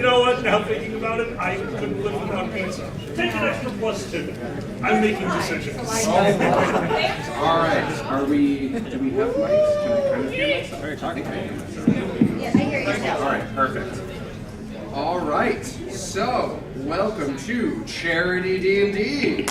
You know what? Now thinking about it, I couldn't live without pizza. Take an extra +2. I'm making decisions. All right. Do we have mics? Can I kind of hear myself? Are you talking? Yeah, I hear you now. All right. Perfect. All right. So, welcome to Charity D&D.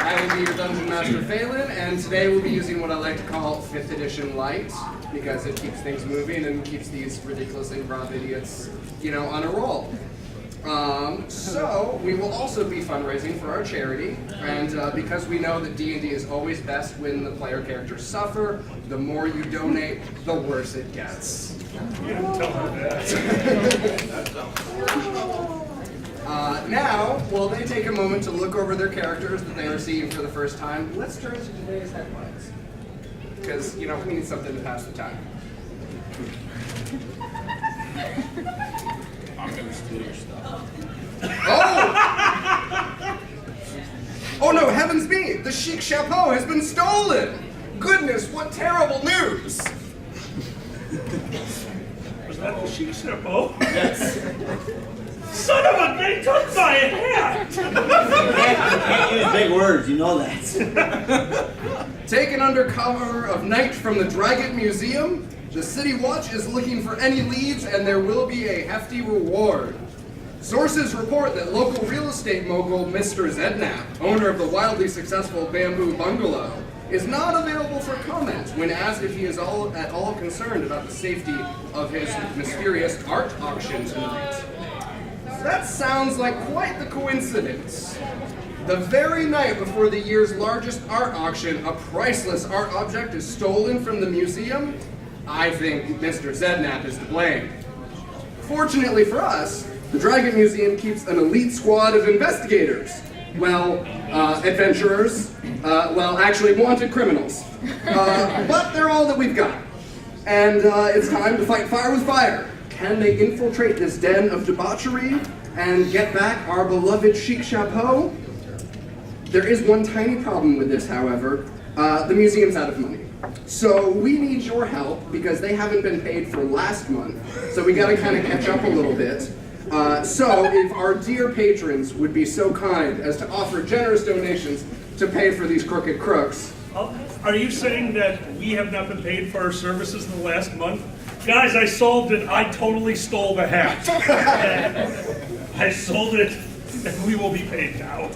I will be your Dungeon Master Phelan, and today we'll be using what I like to call 5th edition light, because it keeps things moving and keeps these ridiculous improv idiots, on a roll. So we will also be fundraising for our charity, and because we know that D&D is always best when the player characters suffer, the more you donate, the worse it gets. You didn't tell her that. Now, while they take a moment to look over their characters that they are seeing for the first time, let's turn to today's headlines. Because, we need something to pass the time. I'm gonna steal your stuff. Oh no, heavens me! The chic chapeau has been stolen! Goodness, what terrible news! Was that the chic chapeau? Yes. Son of a, they took my hat! You can't use big words, you know that. Taken under cover of night from the Dragon Museum, the City Watch is looking for any leads, and there will be a hefty reward. Sources report that local real estate mogul Mr. Zednap, owner of the wildly successful Bamboo Bungalow, is not available for comment when asked if he is at all concerned about the safety of his mysterious art auction tonight. That sounds like quite the coincidence. The very night before the year's largest art auction, a priceless art object is stolen from the museum. I think Mr. Zednap is to blame. Fortunately for us, the Dragon Museum keeps an elite squad of investigators. Adventurers. Actually wanted criminals. But they're all that we've got. And it's time to fight fire with fire. Can they infiltrate this den of debauchery and get back our beloved chic chapeau? There is one tiny problem with this, however. The museum's out of money. So we need your help because they haven't been paid for last month. So we gotta kind of catch up a little bit. So if our dear patrons would be so kind as to offer generous donations to pay for these crooked crooks. Are you saying that we have not been paid for our services in the last month? Guys, I solved it. I totally stole the hat. I sold it, and we will be paid now.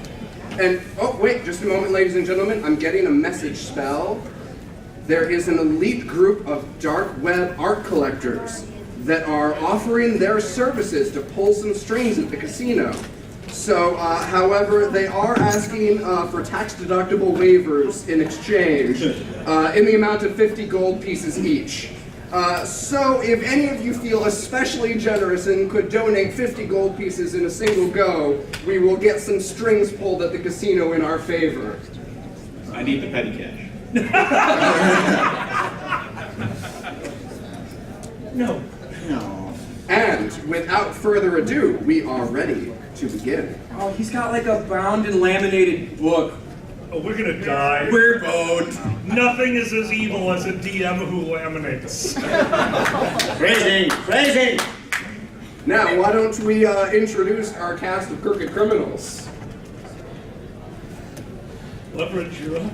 And, oh wait, just a moment, ladies and gentlemen. I'm getting a message spell. There is an elite group of dark web art collectors that are offering their services to pull some strings at the casino. So, however, they are asking for tax-deductible waivers in exchange in the amount of 50 gold pieces each. So, if any of you feel especially generous and could donate 50 gold pieces in a single go, we will get some strings pulled at the casino in our favor. I need the petty cash. No. And without further ado, we are ready to begin. Oh, he's got like a bound and laminated book. Oh, we're gonna die. We're boned. Nothing is as evil as a DM who laminates. Phrasing! Now, why don't we introduce our cast of crooked criminals? Leverage, you're up.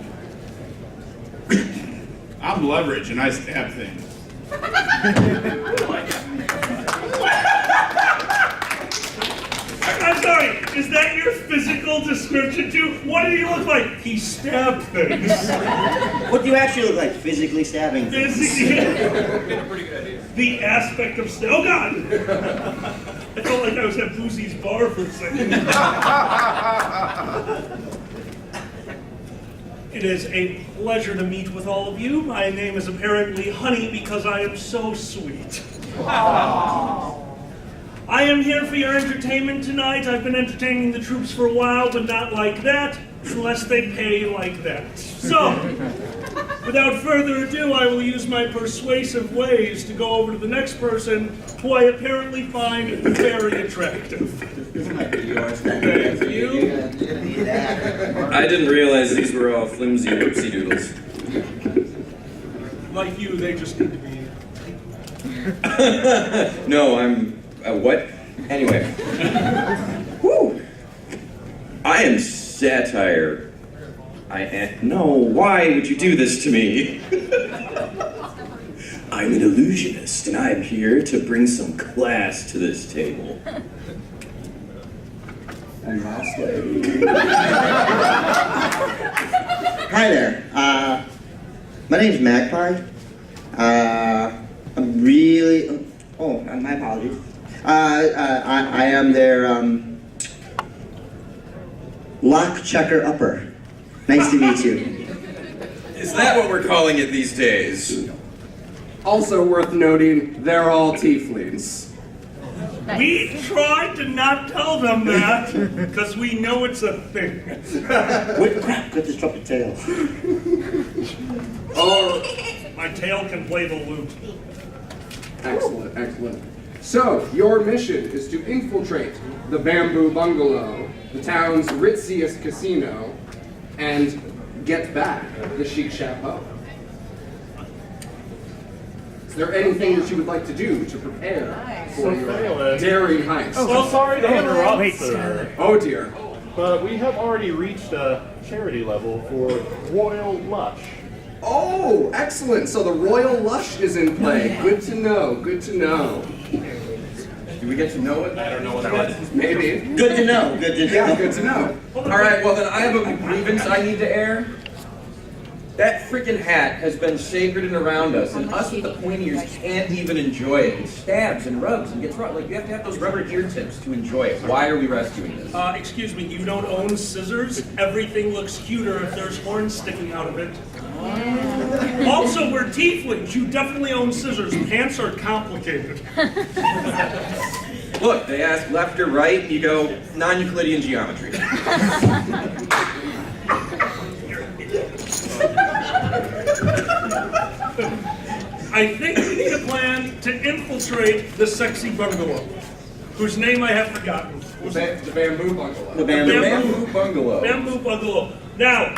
I'm Leverage and I stab things. I'm sorry, is that your physical description too? What did he look like? He stabbed things. What do you actually look like, physically stabbing things? The aspect of oh God! I felt like I was at Boosie's bar for a second. It is a pleasure to meet with all of you. My name is apparently Honey because I am so sweet. Aww. I am here for your entertainment tonight. I've been entertaining the troops for a while, but not like that, unless they pay like that. So, without further ado, I will use my persuasive ways to go over to the next person, who I apparently find very attractive. Thank you. I didn't realize these were all flimsy whoopsie doodles. Like you, they just need to be No, I'm... what? Anyway. Whew. I am satire. I am... No, why would you do this to me? I'm an illusionist, and I'm here to bring some class to this table. And lastly, Hi there. My name's Magpie. I'm really. Oh, my apologies. I am their lock checker upper. Nice to meet you. Is that what we're calling it these days? also worth noting, they're all tieflings. We tried to not tell them that, because we know it's a thing. Wait, crap, got this trumpet tail. Oh, my tail can play the lute. Excellent, excellent. So, your mission is to infiltrate the Bamboo Bungalow, the town's ritziest casino, and get back the Chic Chapeau. Is there anything that you would like to do to prepare for your daring heist? Oh, sorry to interrupt, sir, Oh dear. but we have already reached a charity level for Royal Lush. Oh, excellent. So the Royal Lush is in play. Good to know, good to know. Do we get to know it? I don't know what that is. Maybe. Good to know. Good to know. Yeah, good to know. Alright, well then I have a grievance I need to air. That freaking hat has been sacred and around us, and us with the pointy ears can't even enjoy it. It stabs and rubs and gets rough. Like, you have to have those rubber ear tips to enjoy it. Why are we rescuing this? Excuse me, you don't own scissors? Everything looks cuter if there's horns sticking out of it. Also, we're tieflings. You definitely own scissors. Pants are complicated. Look, they ask left or right, and you go, non-Euclidean geometry. I think we need a plan to infiltrate the sexy bungalow, whose name I have forgotten. The Bamboo Bungalow. The bamboo. Bamboo Bungalow. Bamboo Bungalow. Now,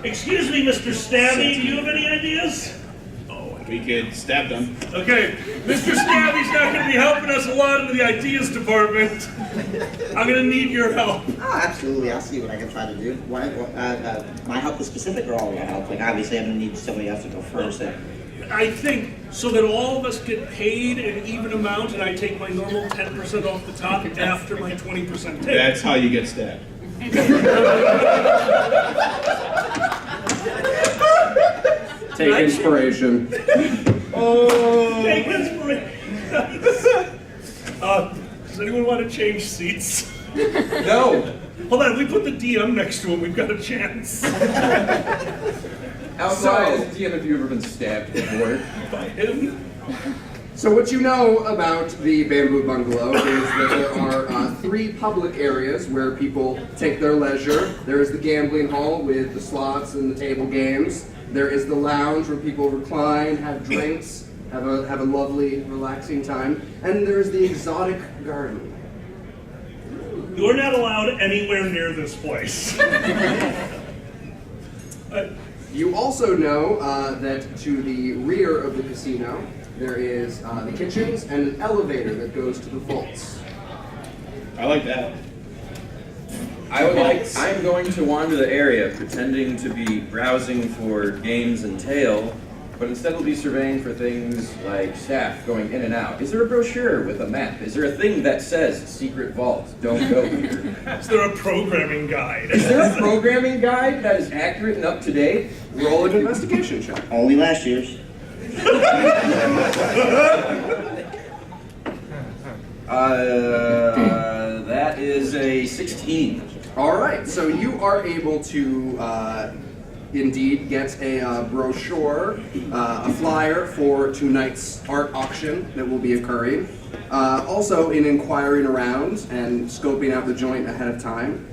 excuse me, Mr. Stabby, do you have any ideas? We could stab them. Okay, Mr. Stabby's not going to be helping us a lot in the ideas department. I'm going to need your help. Oh, absolutely. I'll see what I can try to do. My help is specific or all your help? Like, obviously, I'm going to need somebody else to go first. I think so that all of us get paid an even amount, and I take my normal 10% off the top after my 20% tip. That's how you get stabbed. Take inspiration. Take inspiration. Does anyone want to change seats? No! Hold on, we put the DM next to him. We've got a chance. Outside as a DM, have you ever been stabbed before? By him. So what you know about the Bamboo Bungalow is that there are 3 public areas where people take their leisure. There is the gambling hall with the slots and the table games. There is the lounge where people recline, have drinks, have a lovely, relaxing time. And there's the exotic garden. You're not allowed anywhere near this place. You also know that to the rear of the casino, there is the kitchens and an elevator that goes to the vaults. I like that. I'm going to wander the area pretending to be browsing for games and tail, but instead I'll be surveying for things like staff going in and out. Is there a brochure with a map? Is there a thing that says secret vault, don't go here? Is there a programming guide? Is there a programming guide that is accurate and up to date? Roll an investigation check. Only last year's. That is a 16. All right, so you are able to indeed get a brochure, a flyer for tonight's art auction that will be occurring. Also, in inquiring around and scoping out the joint ahead of time,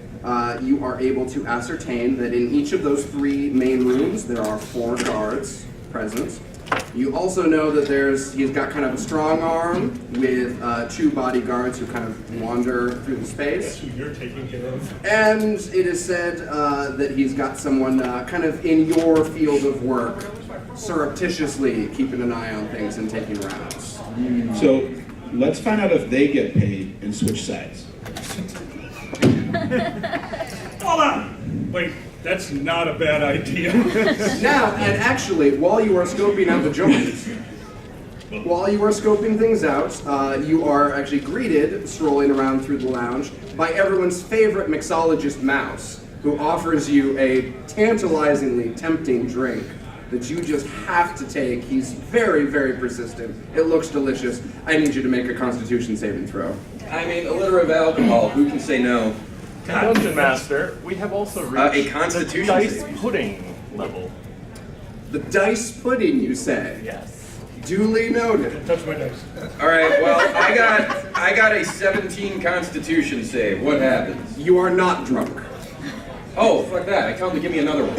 you are able to ascertain that in each of those 3 main rooms there are 4 guards present. You also know that he's got kind of a strong arm with 2 bodyguards who kind of wander through the space. That's who you're taking care of. And it is said that he's got someone kind of in your field of work, surreptitiously keeping an eye on things and taking rounds. So let's find out if they get paid and switch sides. Hold on. Wait, that's not a bad idea. Now, and actually, while you are scoping out the joint, while you are scoping things out, you are actually greeted, strolling around through the lounge, by everyone's favorite mixologist mouse, who offers you a tantalizingly tempting drink that you just have to take. He's very, very persistent. It looks delicious. I need you to make a Constitution saving throw. I mean, a liter of alcohol, who can say no? Dungeon Master, we have also reached a Constitution the dice saving. pudding level. The dice pudding, you say? Yes. Duly noted. Touch my dice. All right, well, I got a 17 Constitution save. What happens? You are not drunk. Oh, fuck that. I tell him to give me another one.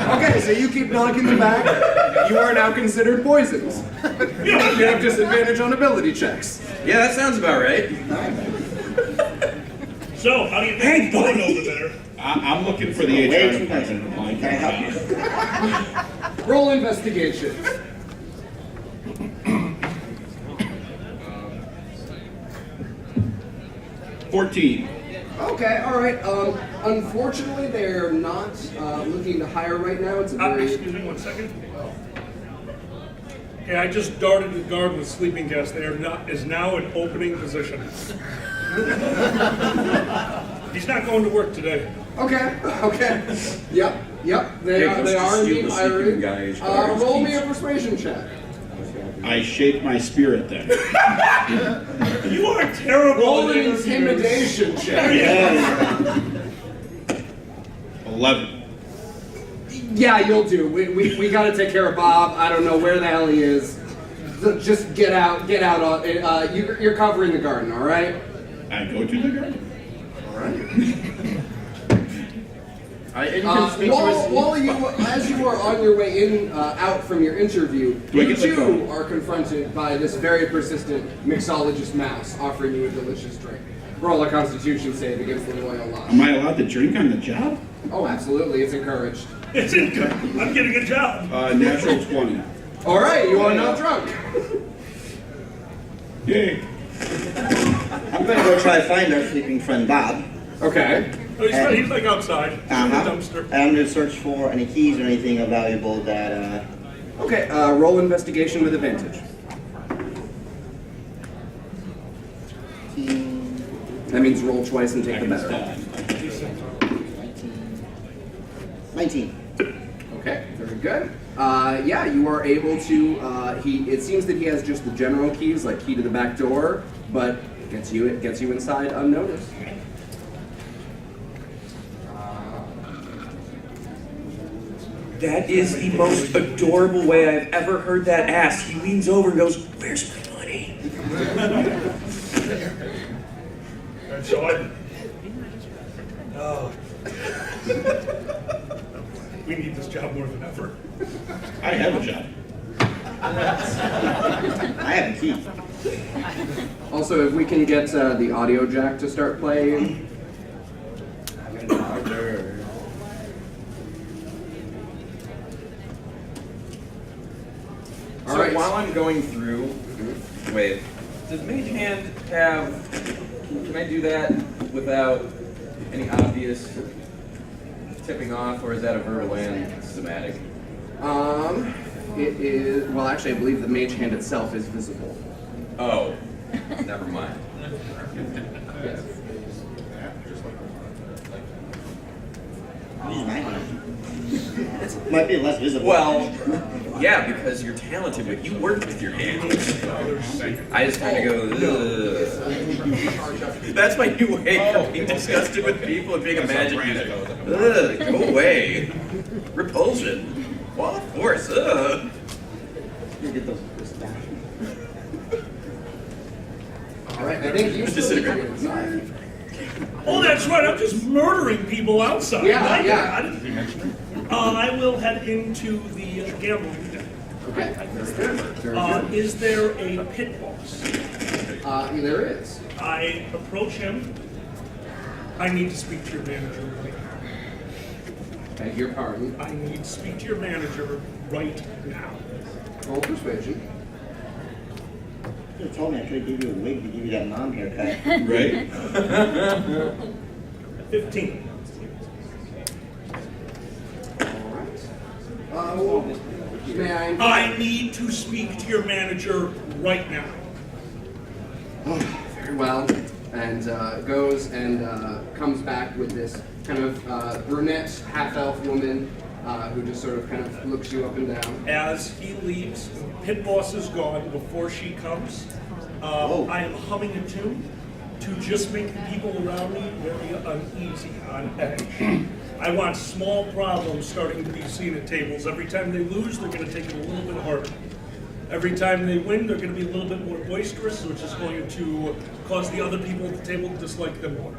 Okay, so you keep knocking them back. You are now considered poisoned. You have disadvantage on ability checks. Yeah, that sounds about right. So, how do you think it's going over there? I'm looking for the Way HR too department. much. Can I help you? Roll investigation. Uh, 14. Okay, all right. Unfortunately, they're not looking to hire right now. It's a very... Excuse me 1 second. Okay, I just darted the guard with sleeping gas. They are not, is now in opening position. He's not going to work today. Okay, okay. Yep. They Hey, are let's indeed steal the sleeping hiring. guy's Roll me keys. a persuasion check. I shake my spirit then. You are terrible. Roll at an interviewing. intimidation check. 11. Yeah, you'll do. We got to take care of Bob. I don't know where the hell he is. Just get out. You're covering the garden, all right? I go to the garden. All right. And you can speak to us. As you are on your way in, out from your interview, Do I you get the too phone? are confronted by this very persistent mixologist mouse offering you a delicious drink. Roll a Constitution save against the loyal lot. Am I allowed to drink on the job? Oh, absolutely, it's encouraged. It's in good. I'm getting a job. Natural 20. All right, you are not drunk. Yay. I'm gonna go try to find our sleeping friend Bob. Okay. Oh, he's like outside. He's in the Uh-huh. dumpster. And I'm gonna search for any keys or anything valuable that, Okay, roll investigation with advantage. That means roll twice and take the better. 19. Okay, very good. Yeah, you are able to. It seems that he has just the general keys, like key to the back door, but gets you inside unnoticed. That is the most adorable way I've ever heard that asked. He leans over and goes, "Where's my money?" And so we need this job more than ever. I have a job. I have a key. Also, if we can get the audio jack to start playing. So All right. while I'm going through, wait, does Mage Hand have? Can I do that without any obvious tipping off, or is that a verbal and somatic? It is. Well, actually, I believe the mage hand itself is visible. Oh, never mind. Yes. Use my hand. Might be less visible. Well, yeah, because you're talented, but you work with your hands. I just kind of go, ugh. That's my new way for being disgusted with people and being a magic user. Ugh, go away. Repulsion. What force? Ugh. You get those back. All right. I think you still Disintegrate. inside. Oh, that's right. I'm just murdering people outside. Yeah, I yeah. didn't mention it. I will head into the gambling den. Okay. Very good. Very good. Is there a pit boss? There is. I approach him. I need to speak to your manager right now. Beg your pardon. I need to speak to your manager right now. Roll persuasion. You could have told me I could have given you a wig to give you that mom haircut. Right? 15. May I? I need to speak to your manager right now. Very well. And goes and comes back with this kind of brunette half-elf woman who just sort of kind of looks you up and down. As he leaves, Pit Boss is gone before she comes. I am humming a tune to just make the people around me very uneasy, on edge. I want small problems starting to be seen at tables. Every time they lose, they're going to take it a little bit harder. Every time they win, they're going to be a little bit more boisterous, which is going to cause the other people at the table to dislike them more.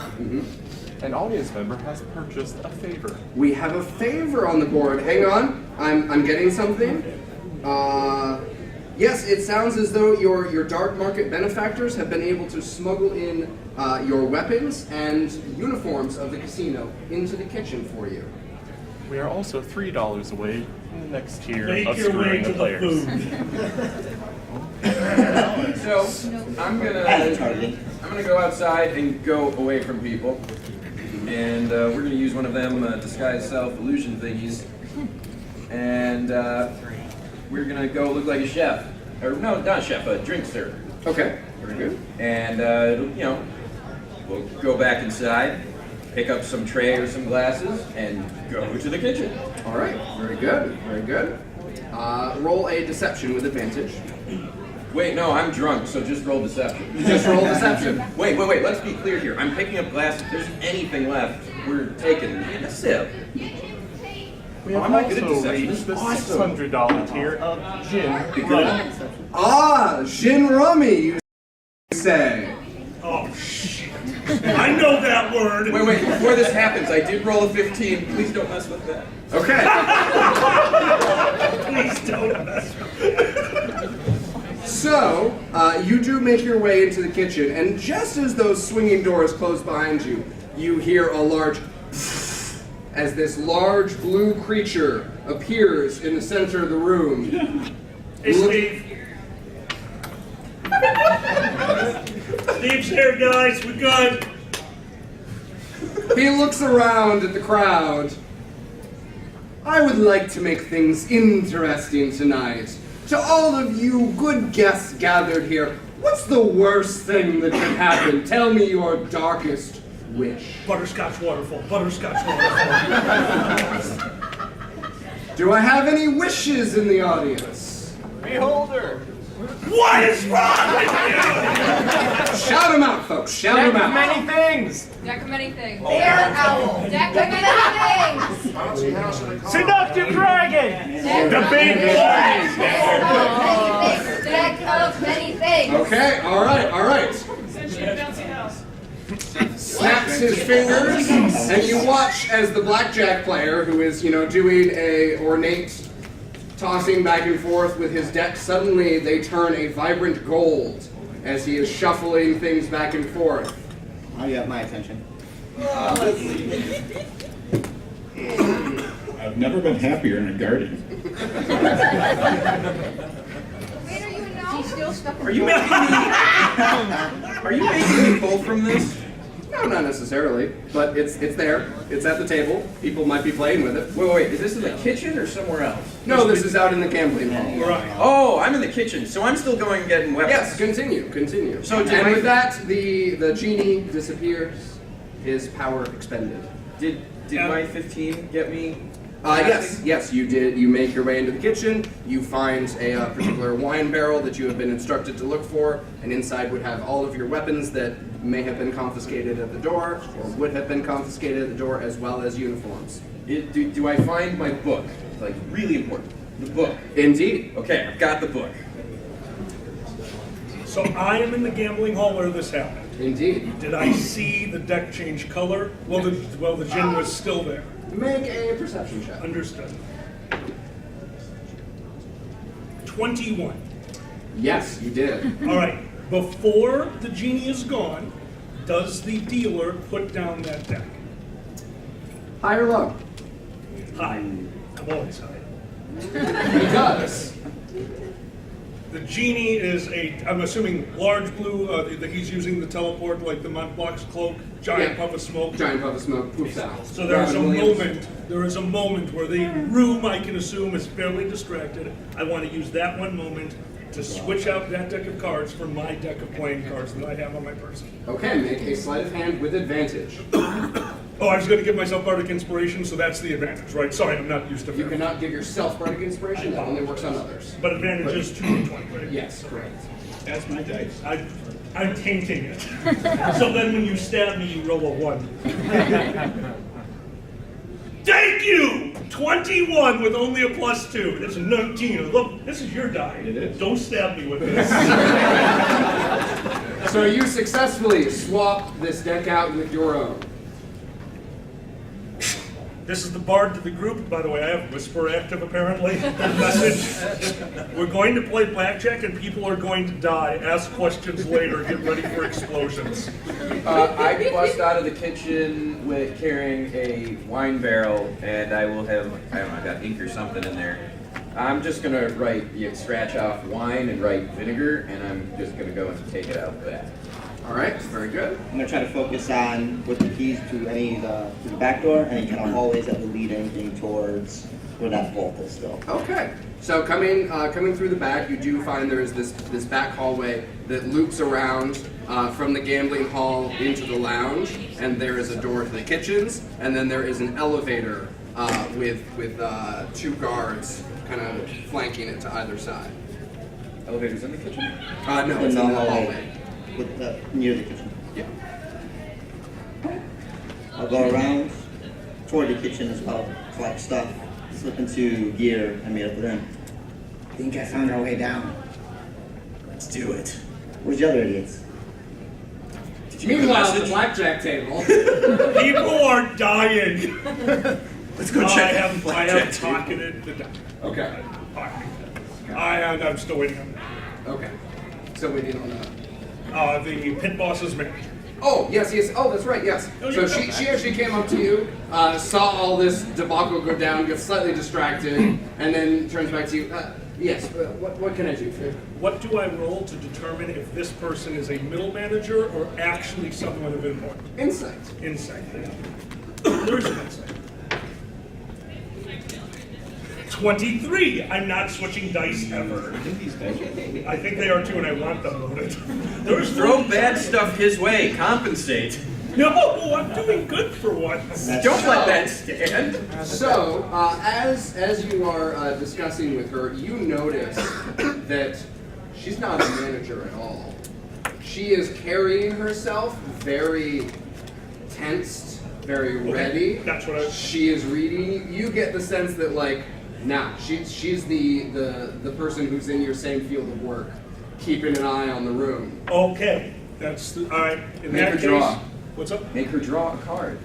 An audience member has purchased a favor. We have a favor on the board. Hang on, I'm getting something. Yes, it sounds as though your dark market benefactors have been able to smuggle in your weapons and uniforms of the casino into the kitchen for you. We are also $3 away from the next tier Make of your way screwing to the the players. food. So I'm gonna go outside and go away from people, and we're gonna use one of them disguise self illusion thingies, and we're gonna go look like a chef, or no, not a chef, a drink server. Okay, very good. And we'll go back inside, pick up some tray or some glasses, and go to the kitchen. All right, very good, very good. Roll a deception with advantage. Wait, no, I'm drunk, so just roll deception. Just roll deception. Wait, let's be clear here. I'm picking up glasses. If there's anything left, we're taking a sip. We have I'm not good at also deception. reached the This is awesome. $600 tier of gin rum. Ah, gin rummy, you say. Oh, shit. I know that word. Wait, before this happens, I did roll a 15. Please don't mess with that. Okay. Please don't mess with me. So, you do make your way into the kitchen, and just as those swinging doors close behind you, you hear a large as this large blue creature appears in the center of the room. Hey, Steve. Steve's here, guys. We're good. He looks around at the crowd. I would like to make things interesting tonight. To all of you good guests gathered here, what's the worst thing that could happen? Tell me your darkest wish. Butterscotch waterfall. Butterscotch waterfall. Do I have any wishes in the audience? Beholder! What is wrong with you? Shout them out, folks. Shout them out. Many things! Deck of many things. Bear owl. Deck of many things. Seductive dragon! The big Deck of many things. Okay, all right. Snaps his fingers, and you watch as the blackjack player, who is, doing a ornate tossing back and forth with his deck, suddenly they turn a vibrant gold as he is shuffling things back and forth. Now you have my attention. I've never been happier in a garden. Wait, are you in now? He's still stuck. Are you making me pull from this? No, not necessarily, but it's there. It's at the table. People might be playing with it. Wait, is this in the kitchen or somewhere else? No, this is out in the gambling hall. Right. Oh, I'm in the kitchen, so I'm still going and getting weapons. Yes, continue. So did and I- with that, the genie disappears, his power expended. Did my 15 get me? Yes, you did. You make your way into the kitchen. You find a particular wine barrel that you have been instructed to look for, and inside would have all of your weapons that may have been confiscated at the door, or would have been confiscated at the door, as well as uniforms. Do I find my book? Like, really important. The book. Indeed. Okay, I've got the book. So I am in the gambling hall where this happened. Indeed. Did I see the deck change color? Well, the gin was still there. Make a perception check. Understood. 21. Yes, you did. All right. Before the genie is gone, does the dealer put down that deck? High or low? High. I'm always high. He does. The genie is I'm assuming, large blue, that he's using the teleport, like the Montblanc's cloak, giant puff of smoke. Giant puff of smoke poofs out. So there is a moment where the room, I can assume, is fairly distracted. I want to use that one moment to switch out that deck of cards for my deck of playing cards that I have on my person. Okay, make a sleight of hand with advantage. Oh, I was going to give myself Bardic Inspiration, so that's the advantage, right? Sorry, I'm not used to You cannot give yourself Bardic Inspiration, that only works on others. But advantage is 2d20, right? Yes, correct. That's my dice. I'm tainting it. So then when you stab me, you roll a 1. Thank you! 21 with only a +2. That's a 19. Look, this is your die. It is. Don't stab me with this. So you successfully swap this deck out with your own. This is the bard to the group. By the way, I have Whisper active, apparently. Message. We're going to play blackjack and people are going to die. Ask questions later. Get ready for explosions. I bust out of the kitchen with carrying a wine barrel, and I will have, I don't know, I got ink or something in there. I'm just gonna scratch off wine and write vinegar, and I'm just gonna go and take it out with that. All right, very good. I'm gonna try to focus on with the keys to to the back door, any kind of hallways that would lead anything towards where that vault is still. Okay. So coming through the back, you do find there is this back hallway that loops around from the gambling hall into the lounge, and there is a door to the kitchens, and then there is an elevator with 2 guards kind of flanking it to either side. Elevator's in the kitchen? No, it's in the hallway. Near the kitchen. Yeah. I'll go around toward the kitchen as well, collect stuff, slip into gear, and meet up with him. I think I found our way down. Let's do it. Where's the other idiots? Meanwhile, at the blackjack table. People are dying. Let's go check I out the have blackjack table. pocketed the die. Okay. I'm still waiting on that. Okay. So waiting on that. The pit boss's manager. Oh, yes. Oh, that's right, yes. So she actually came up to you, saw all this debacle go down, gets slightly distracted, and then turns back to you. Yes, what can I do for you? What do I roll to determine if this person is a middle manager or actually someone of import? Insight. Insight. There's an insight. 23. I'm not switching dice ever. I think they are too, and I want them loaded. Throw bad stuff his way. Compensate. No, I'm doing good for once. Don't let that stand. So, as you are discussing with her, you notice that she's not a manager at all. She is carrying herself very tensed, very ready. That's what She is reading. You get the sense that she's the person who's in your same field of work, keeping an eye on the room. Okay, that's all right. In Make that her case, draw. what's up? Make her draw a card.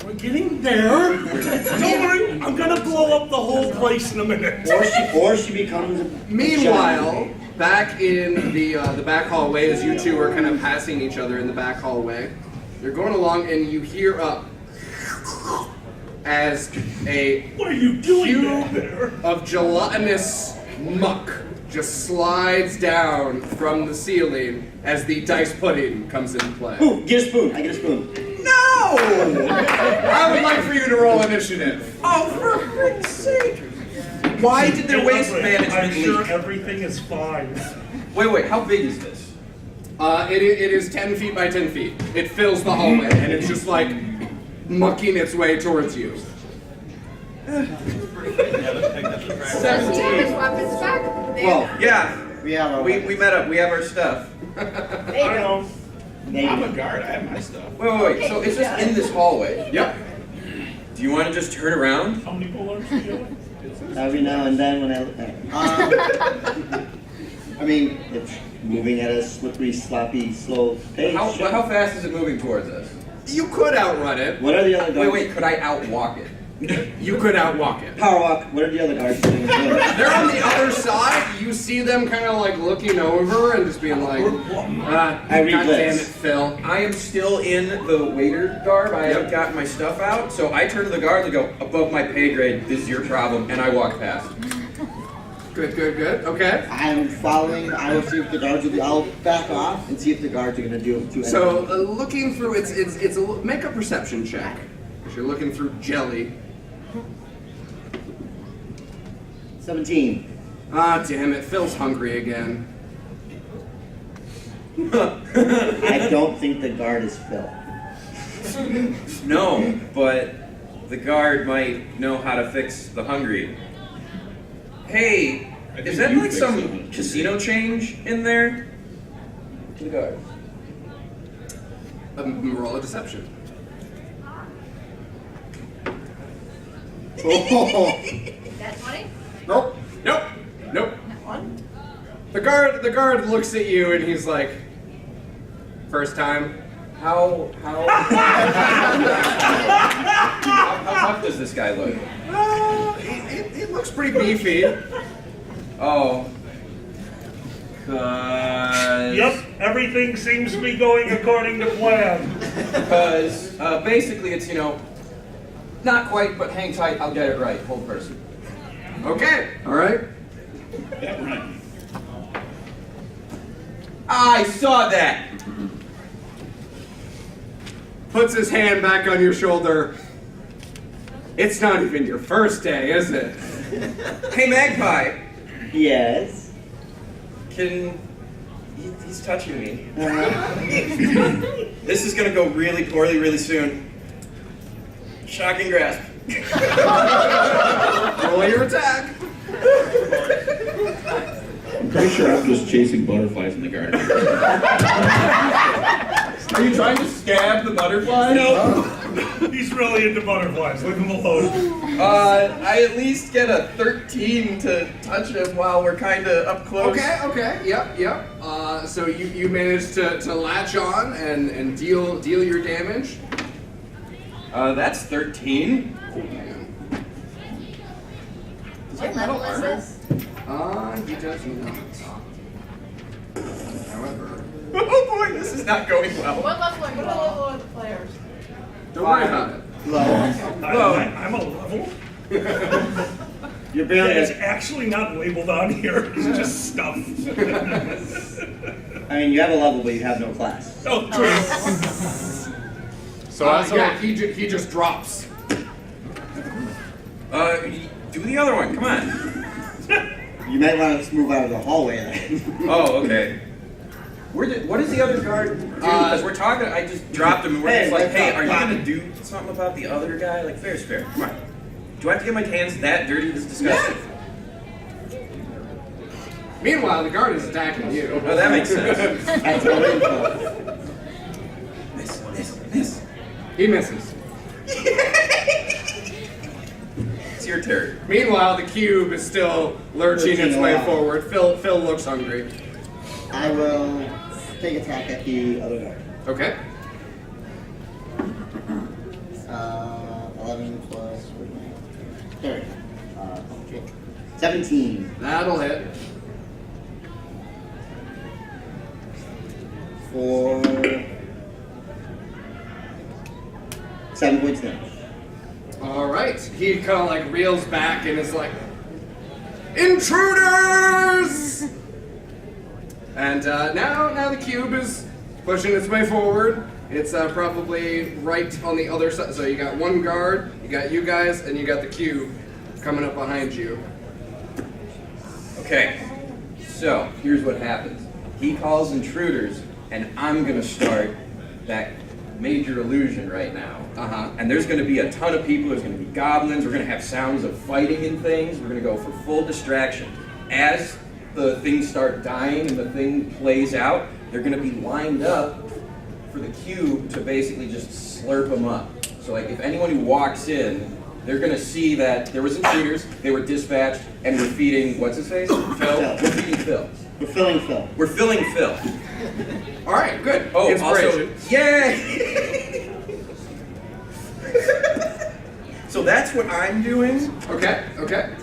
We're getting there. Don't worry, I'm gonna blow up the whole place in a minute. Or she becomes a Meanwhile, back in the back hallway, as you two are kind of passing each other in the back hallway, you're going along and you hear as a What are you doing cube there? of gelatinous muck just slides down from the ceiling as the dice pudding comes into play. Ooh, get a spoon. I get a spoon. No! I would like for you to roll initiative. Oh, for frick's sake! Why did their waste I'm management sure leak? everything is fine. Wait, how big is this? It is 10 feet by 10 feet. It fills the hallway, and it's just like mucking its way towards you. Does he have his weapons back? Well, Yeah, we have our we met up. We have our stuff. I don't know. I'm a guard. I have my stuff. Wait. So it's just in this hallway. Yep. Do you want to just turn around? How many bullets do you have? every now and then when I look at it. I mean, it's moving at a slippery, sloppy, slow pace. How sure. fast is it moving towards us? You could outrun it. What are the other guards? Wait, could I outwalk it? You could outwalk it. Power walk. What are the other guards doing? They're on the other side. You see them kind of like looking over and just being like, God I read damn it, lips. Phil. I am still in the waiter garb. I haven't gotten my stuff out, so I turn to the guard and go, above my pay grade, this is your problem, and I walk past. Good. Okay. I'm following. I will see if the guards will. I'll back off and see if the guards are going to do anything. So looking through, it's a make a perception check. If you're looking through jelly. 17. Ah, damn it! Phil's hungry again. I don't think the guard is Phil. No, but the guard might know how to fix the hungry. Hey, is that like some casino change in there? To the guard. Roll a deception. That 20? Nope. That one? The guard looks at you and he's like, first time. How tough does this guy look? It looks pretty beefy. Oh. 'Cause... Yep, everything seems to be going according to plan. Because basically it's, not quite, but hang tight, I'll get it right, whole person. Okay. All right. That right. I saw that! Puts his hand back on your shoulder. It's not even your first day, is it? Hey, Magpie! Yes. He's touching me. Uh-huh. This is gonna go really poorly really soon. Shocking grasp. Roll your attack. I'm pretty sure I'm just chasing butterflies in the garden. Are you trying to scab the butterfly? No, he's really into butterflies. Leave him alone. I at least get a 13 to touch him while we're kind of up close. Okay. Yep. So you managed to latch on and deal your damage. That's 13. What level is this? He does not. However, Oh boy, this is not going well. What level are the players? don't worry about it. I'm a level? You're That barely. is actually not labeled on here. It's just stuff. I mean, you have a level, but you have no class. Oh, true. So He just drops. Do the other one, come on. You might want to move out of the hallway then. Oh, okay. What does the other guard do? Because we're talking, I just dropped him and we're Hey, just like, what's hey, up? are you gonna do something about the other guy? Like, fair's fair. Come on. Do I have to get my hands that dirty? This is disgusting. Meanwhile, the guard is attacking you. Oh, that makes sense. That's what it is. Miss. He misses. It's your turn. Meanwhile, the cube is still lurching its way Lurching forward. Phil looks hungry. I will take attack at the other guard. Okay. 11 plus 30. 17. That'll hit. For 7 points damage. All right. He kind of like reels back and is like, "Intruders!" And now the cube is pushing its way forward. It's probably right on the other side. So you got one guard, you got you guys, and you got the cube coming up behind you. Okay. So, here's what happens. He calls intruders, and I'm gonna start that major illusion right now. And there's gonna be a ton of people, there's gonna be goblins, we're gonna have sounds of fighting and things, we're gonna go for full distraction. As the things start dying and the thing plays out, they're gonna be lined up for the cube to basically just slurp them up. So like if anyone who walks in, they're gonna see that there was intruders, they were dispatched, and we're feeding, what's his face? Phil? We're feeding Phil. We're filling Phil. We're filling Phil. All right, good. Oh, Inspiration. also, yay! So that's what I'm doing. Okay.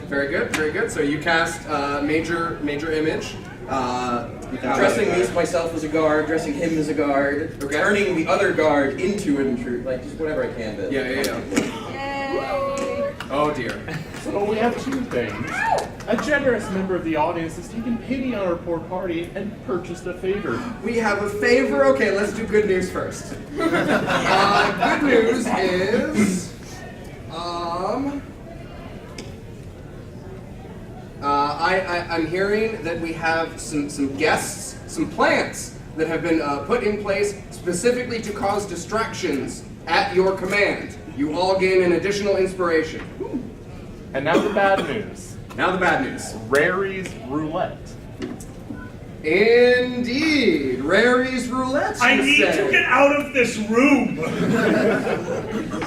Very good. So you cast major image. Dressing myself as a guard, dressing him as a guard, Okay. turning the other guard into an intruder, like just whatever I can to. Yeah. Yay! Oh dear. So we have two things. A generous member of the audience has taken pity on our poor party and purchased a favor. We have a favor. Okay, let's do good news first. Good news is, I'm hearing that we have some guests, some plants that have been put in place specifically to cause distractions at your command. You all gain an additional inspiration. And now the bad news. Now the bad news. Rary's Roulette. Indeed, Rary's Roulette. I you need say. to get out of this room.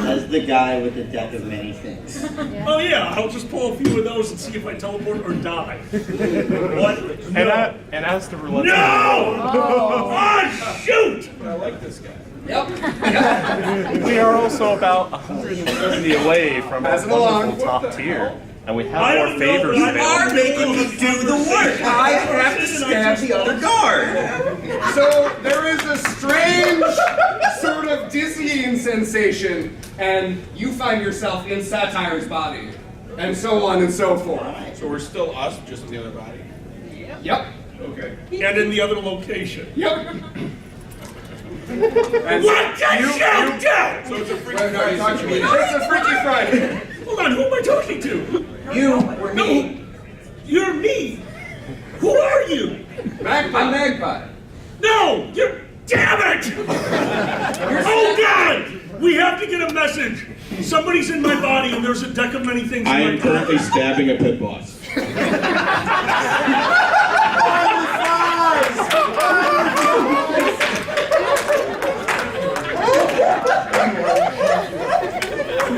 As the guy with the deck of many things. Oh yeah, I'll just pull a few of those and see if I teleport or die. What? And as the roulette. No! Oh shoot! I like this guy. Yep. We are also about 170 away from our Pass it along. wonderful top tier. And we I have more don't know, favors but available. I'm making me do the work. I have to stab the other guard. So there is a strange sort of dizzying sensation, and you find yourself in Satire's body, and so on and so forth. So we're still us, just in the other body? Yep. Okay. And in the other location. Yep. What the shout down? So it's a freaky No, Friday it's a situation. Freaky Friday. Hold on, who am I talking to? You were No, me. you're me. Who are you? Magpie. I'm Magpie. No, you're. Damn it! Oh God! We have to get a message. Somebody's in my body, and there's a deck of many things. I in am my currently stabbing a pit boss.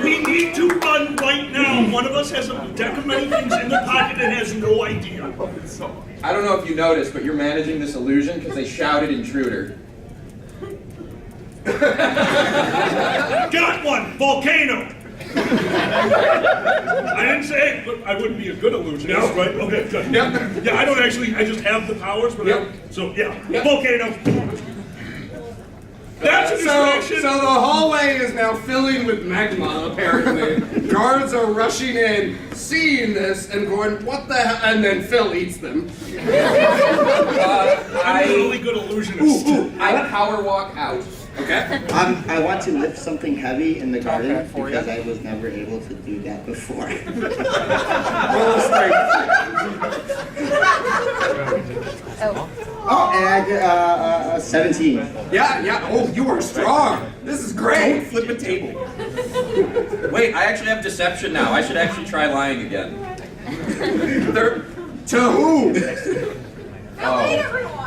We need to run right now. One of us has a deck of many things in the pocket and has no idea. I don't know if you noticed, but you're managing this illusion because they shouted intruder. Got one! Volcano! I didn't say I wouldn't be a good illusionist, right? Okay, good. Yep. Yeah, I don't actually, I just have the powers, but Yep. Volcano. That's a distraction. So the hallway is now filling with magma, apparently. Guards are rushing in, seeing this, and going, what the hell? And then Phil eats them. I'm a really good illusionist. I power walk out. Okay? I want to lift something heavy in the garden Okay, for because you. I was never able to do that before. Roll a strength. Oh, and I did 17. Yeah. Oh, you are strong. This is great. Flip a table. Wait, I actually have deception now. I should actually try lying again. To who? Hey, everyone.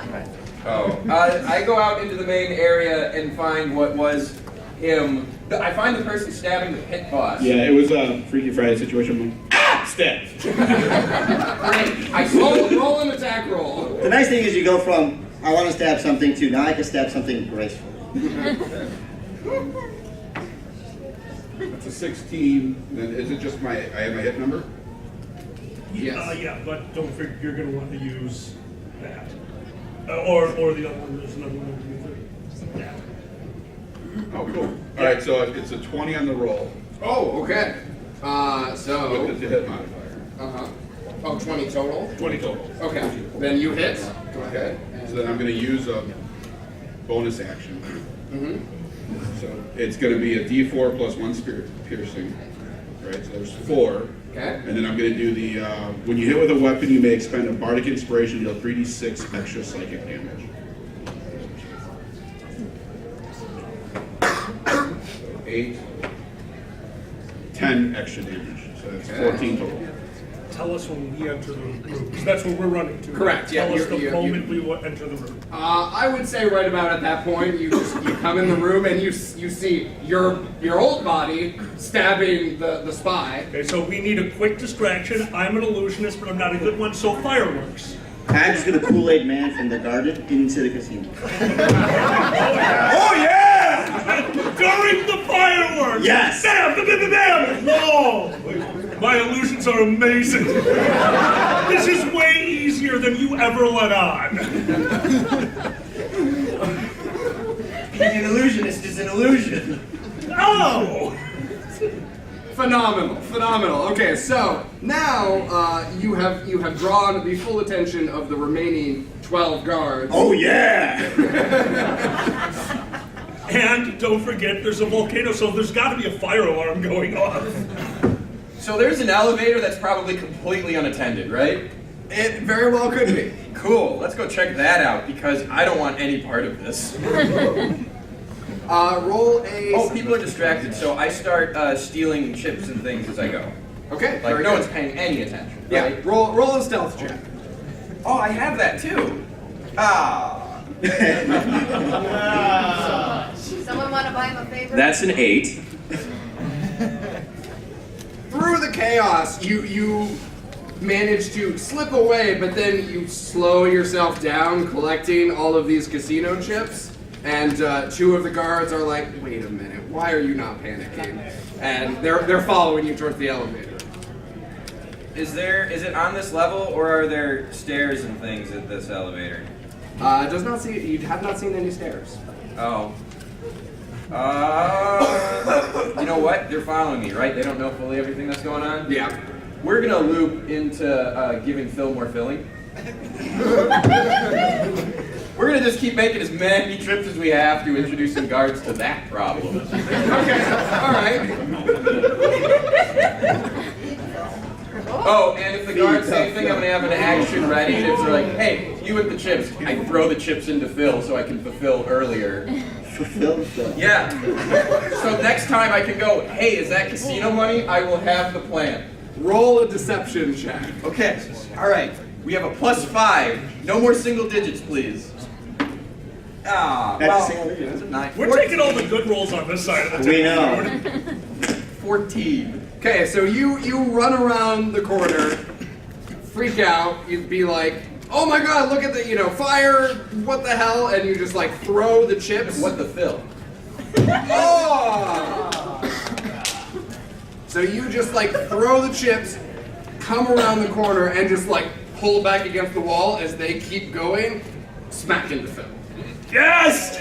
I go out into the main area and find what was him. I find the person stabbing the pit boss. Yeah, it was a Freaky Friday situation. I'm like, stab. I Roll an attack roll. The nice thing is you go from, I want to stab something to, now I can stab something gracefully. It's a 16. Then is it just I have my hit number? Yes. Yeah, but don't forget you're going to want to use that. Or the other one, there's another one underneath it. That. Oh, cool. All right, so it's a 20 on the roll Oh, okay. with So, the hit modifier. oh, 20 total? 20 total. Okay. Then you hit. Okay. So then I'm going to use a bonus action. So it's going to be a D4 plus 1 spirit piercing. Right, so there's 4. Okay. And then I'm going to do the, when you hit with a weapon, you may expend a bardic inspiration, deal 3d6 extra psychic damage. So 8, 10 extra damage. So that's 14 total. Tell us when we enter the room, because that's where we're running to. Correct, yeah, Tell us you're- the moment we enter the room. I would say right about at that point, you come in the room and you see your old body stabbing the spy. Okay, so we need a quick distraction. I'm an illusionist, but I'm not a good one, so fireworks. I'm just going to Kool-Aid Man from the garden into the casino. Oh yeah! During the fireworks! Yes! Bam! Bam! Bam! Bam! Whoa! My illusions are amazing. This is way easier than you ever let on. Being an illusionist is an illusion. Oh! Phenomenal. Okay, so now you have drawn the full attention of the remaining 12 guards. Oh yeah! And don't forget, there's a volcano, so there's got to be a fire alarm going off. So there's an elevator that's probably completely unattended, right? It very well could be. Cool, let's go check that out because I don't want any part of this. Roll a. Oh, people are distracted, so I start stealing chips and things as I go. Okay. Like very no good. one's paying any attention. Yeah. Right? Roll a stealth check. Oh, I have that too. Ah. Someone want to buy him a favor? That's an 8. Through the chaos, you manage to slip away, but then you slow yourself down, collecting all of these casino chips. And 2 of the guards are like, "Wait a minute, why are you not panicking?" And they're following you towards the elevator. Is it on this level or are there stairs and things at this elevator? Does not see. You have not seen any stairs. Oh. You know what? They're following me, right? They don't know fully everything that's going on? Yeah. We're gonna loop into giving Phil more filling. We're gonna just keep making as many trips as we have to, introducing guards to that problem. Okay. All right. Oh, and if the guards say anything, I'm gonna have an action ready. And if they're like, "Hey, you with the chips," I throw the chips into Phil so I can fulfill earlier. Fulfill stuff. Yeah. So next time I can go, "Hey, is that casino money?" I will have the plan. Roll a deception check. Okay. All right. We have a +5. No more single digits, please. Ah, That's well, a single digit. that's a 9. We're taking all the good rolls on this side of the We table. know. 14. Okay, so you run around the corner, freak out. You'd be like, "Oh my God! Look at the fire! What the hell?" And you just like throw the chips. What the Phil? Oh! So you just like throw the chips, come around the corner, and just like pull back against the wall as they keep going, smack into Phil. Yes!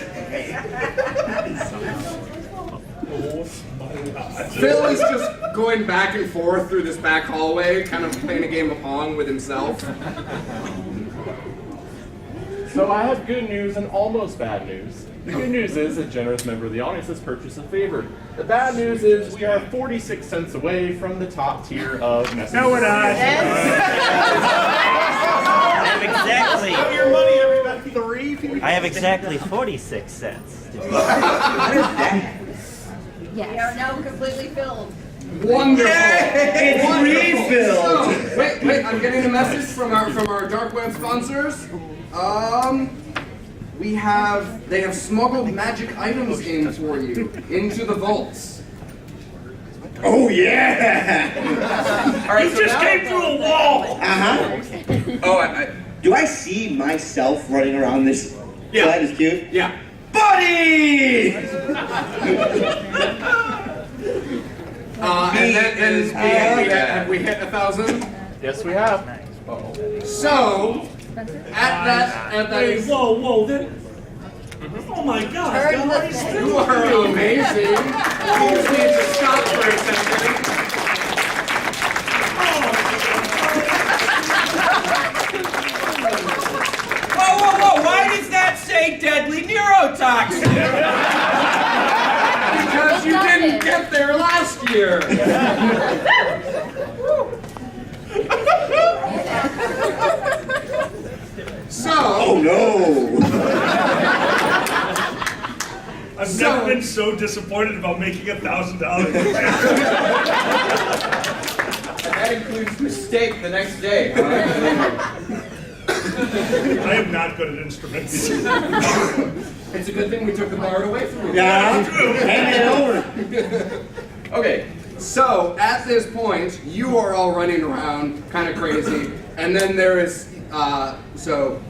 Phil is just going back and forth through this back hallway, kind of playing a game of Pong with himself. So I have good news and almost bad news. The good news is a generous member of the audience has purchased a favor. The bad news is we are 46 cents away from the top tier of messages. No, we're not. I have exactly 46 cents. We are now completely filled. Wonderful. It's refilled. So, wait, I'm getting a message from our dark web sponsors. They have smuggled magic items in for you into the vaults. Oh yeah! All right, You so just now- came through a wall! Uh-huh. Oh, Do I see myself running around this? Yeah. That is cute. Yeah. Buddy! Have we hit 1,000? Yes, we have. So, at that, Hey, whoa, oh my God, Turn the guys! page. you are amazing. You just need to stop for a second. Whoa! Why does that say deadly neurotoxin? Because you didn't get there last year. So, Oh no! I've never been so disappointed about making $1,000. That includes mistake the next day. Huh? I am not good at instruments. it's a good thing we took the bard away from you. Yeah. Hand it over. Okay. So, at this point, you are all running around, kind of crazy, and then there is, so,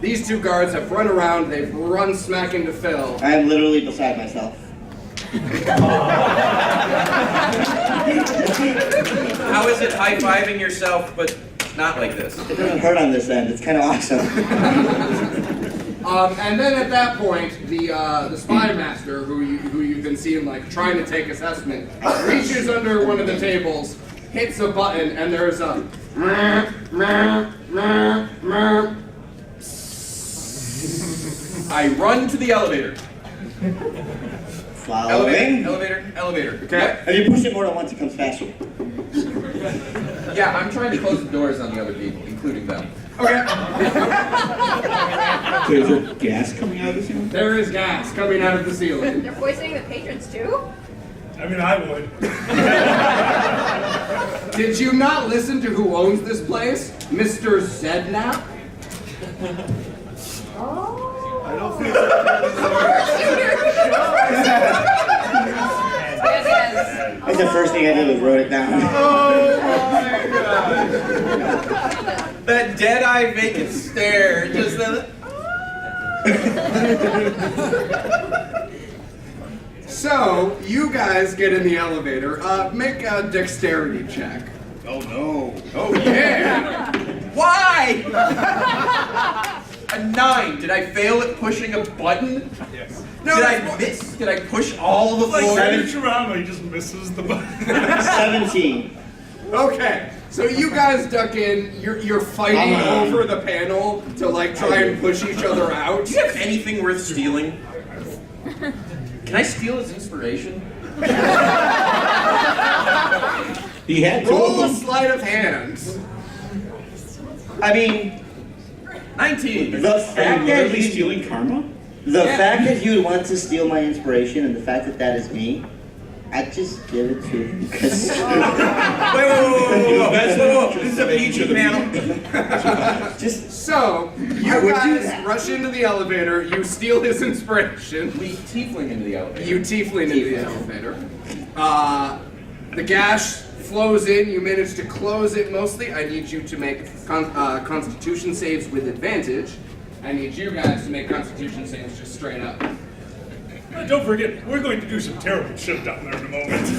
these 2 guards have run around, they've run smack into Phil. I am literally beside myself. How is it high-fiving yourself, but not like this? It doesn't hurt on this end. It's kind of awesome. And then at that point, the spy master, who you've been seeing like trying to take assessment, reaches under one of the tables, hits a button, and there's a I run to the elevator. Following. Elevator. Okay. If you push it more than once, it comes faster. Yeah, I'm trying to close the doors on the other people, including them. okay. So is there gas coming out of the ceiling? There is gas coming out of the ceiling. They're poisoning the patrons too? I mean, I would. Did you not listen to who owns this place? Mr. Zednap? Oh. I don't think Yes. I think the first thing I did was wrote it down. Oh my god. That dead-eye vacant stare. Just the... So, you guys get in the elevator. Make a dexterity check. Oh no. Oh, yeah! Why? A 9. Did I fail at pushing a button? Yes. No, Did I miss? Did I push all the Like floors? Futurama, he just misses the button. 17. Okay, so you guys duck in. You're fighting over the panel to like try and push each other out. Do you have anything worth stealing? Can I steal his inspiration? He had two Roll a of them. sleight of hand. I mean, 19. the Are fact you that literally you, stealing karma? the fact that you would want to steal my inspiration, and the fact that that is me, I'd just give it to you because. Wait. This is a PG panel. Just So you I would do guys that. rush into the elevator. You steal his inspiration. We tiefling into the elevator. You tiefling into the elevator. The gas flows in. You manage to close it mostly. I need you to make Constitution saves with advantage. I need you guys to make Constitution saves just straight up. Don't forget, we're going to do some terrible shit down there in a moment.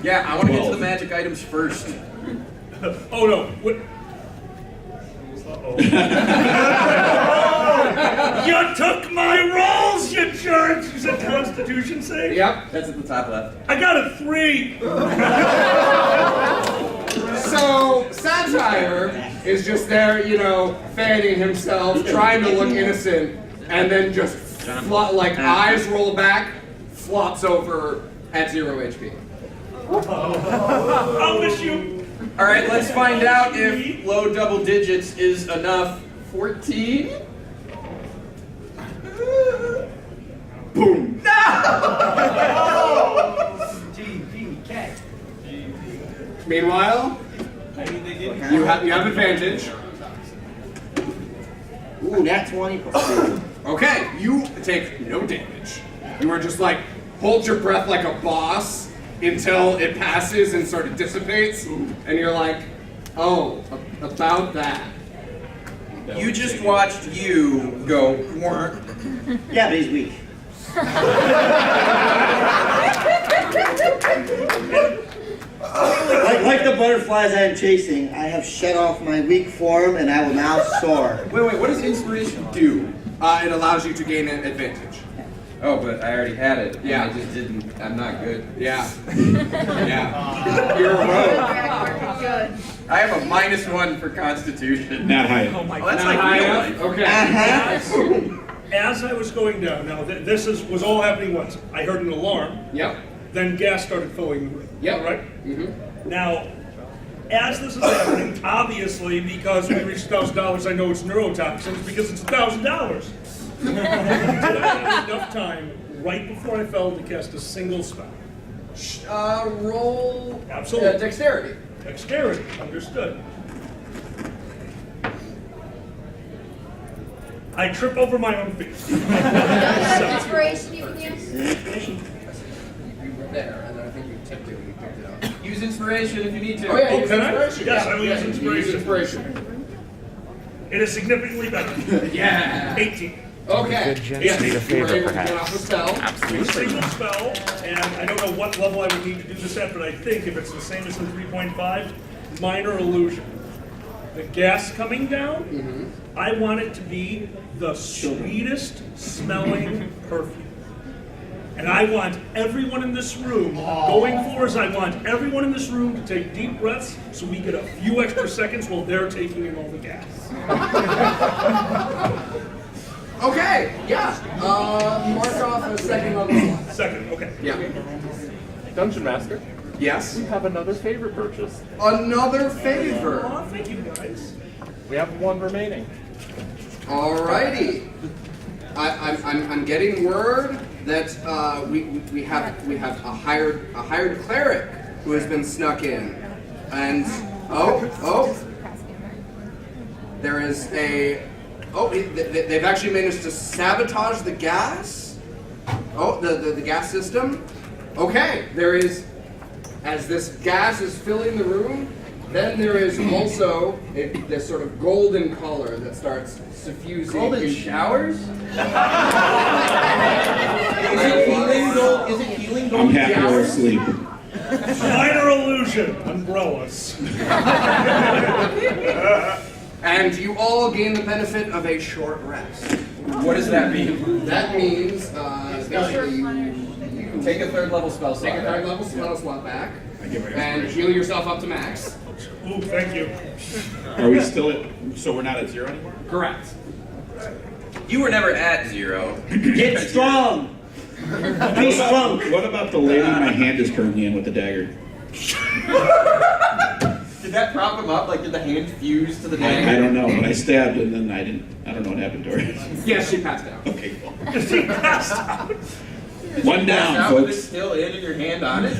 Yeah, I want to get to the magic items first. Oh no, what? Uh-oh. You took my rolls, you jerks! You said Constitution save? Yep. That's at the top left. I got a 3! So Satire is just there, you know, fanning himself, trying to look innocent, and then just eyes roll back, flops over at 0 HP. I'll miss you! Alright, let's find out if low double digits is enough. 14? Boom. Meanwhile, you have advantage. ooh, nat 20 plus 2. Okay, you take no damage. You are just like, hold your breath like a boss until it passes and sort of dissipates, and you're like, oh, about that. You just watched you go. "Wah." Yeah, but he's weak. like the butterflies I am chasing, I have shed off my weak form and I will now soar. Wait, what does inspiration do? It allows you to gain an advantage. Oh, but I already had it. and Yeah. I just didn't. I'm not good. Yeah. Yeah. You're a rogue. Good. I have a -1 for Constitution. Not high. Oh, that's like High real enough? life. Okay. As I was going down, now this was all happening once. I heard an alarm, Yep. then gas started filling the room. Yep. Right? Mm-hmm. Now, as this is happening, obviously, because we reached $1,000, I know it's neurotoxins because it's $1,000. Did I have enough time right before I fell to cast a single spell? Roll. Absolutely. Dexterity. Dexterity, understood. I trip over my own feet. Inspiration you can use? You were there, and then I think you tipped it when you picked it up. Use inspiration if you need to. Oh yeah, Oh, use can I? inspiration. Yes, Yeah, I will yeah, use you inspiration. inspiration. It is significantly better. Yeah. 18. Okay. Good gents Yes, need a favor, you were able to perhaps. get off a spell. A single spell, and I don't know what level I would need to do this at, but I think if it's the same as the 3.5, minor illusion. the gas coming down, I want it to be the sweetest smelling perfume. And I want everyone in this room, going forward, I want everyone in this room to take deep breaths so we get a few extra seconds while they're taking in all the gas. Okay, yeah. Mark off a second level slot. Second, okay. Yeah. Dungeon Master, Yes. we have another favor purchase. Another favor. Aw, thank you guys. We have one remaining. Alrighty. I'm getting word that we have a hired cleric who has been snuck in, and there is they've actually managed to sabotage the gas. The gas system. Okay, there is, as this gas is filling the room, then there is also this sort of golden color that starts suffusing. Golden in showers? Is it healing I'm golden happy we're showers? asleep. Minor illusion, umbrellas. And you all gain the benefit of a short rest. What does that mean? That means basically you Take a third level spell slot. take a third level spell slot back I give my and expiration. heal yourself up to max. Ooh, thank you. Are we still at, so we're not at 0 anymore? Correct. You were never at 0. Get strong. Be strong. What about the lady my hand is currently in with the dagger? Did that prop him up? Like, did the hand fuse to the I dagger? don't know, but I stabbed and then I don't know what happened to her. Yes, she passed out. Okay, cool. She passed out. One down, Now with it folks. still in and your hand on it?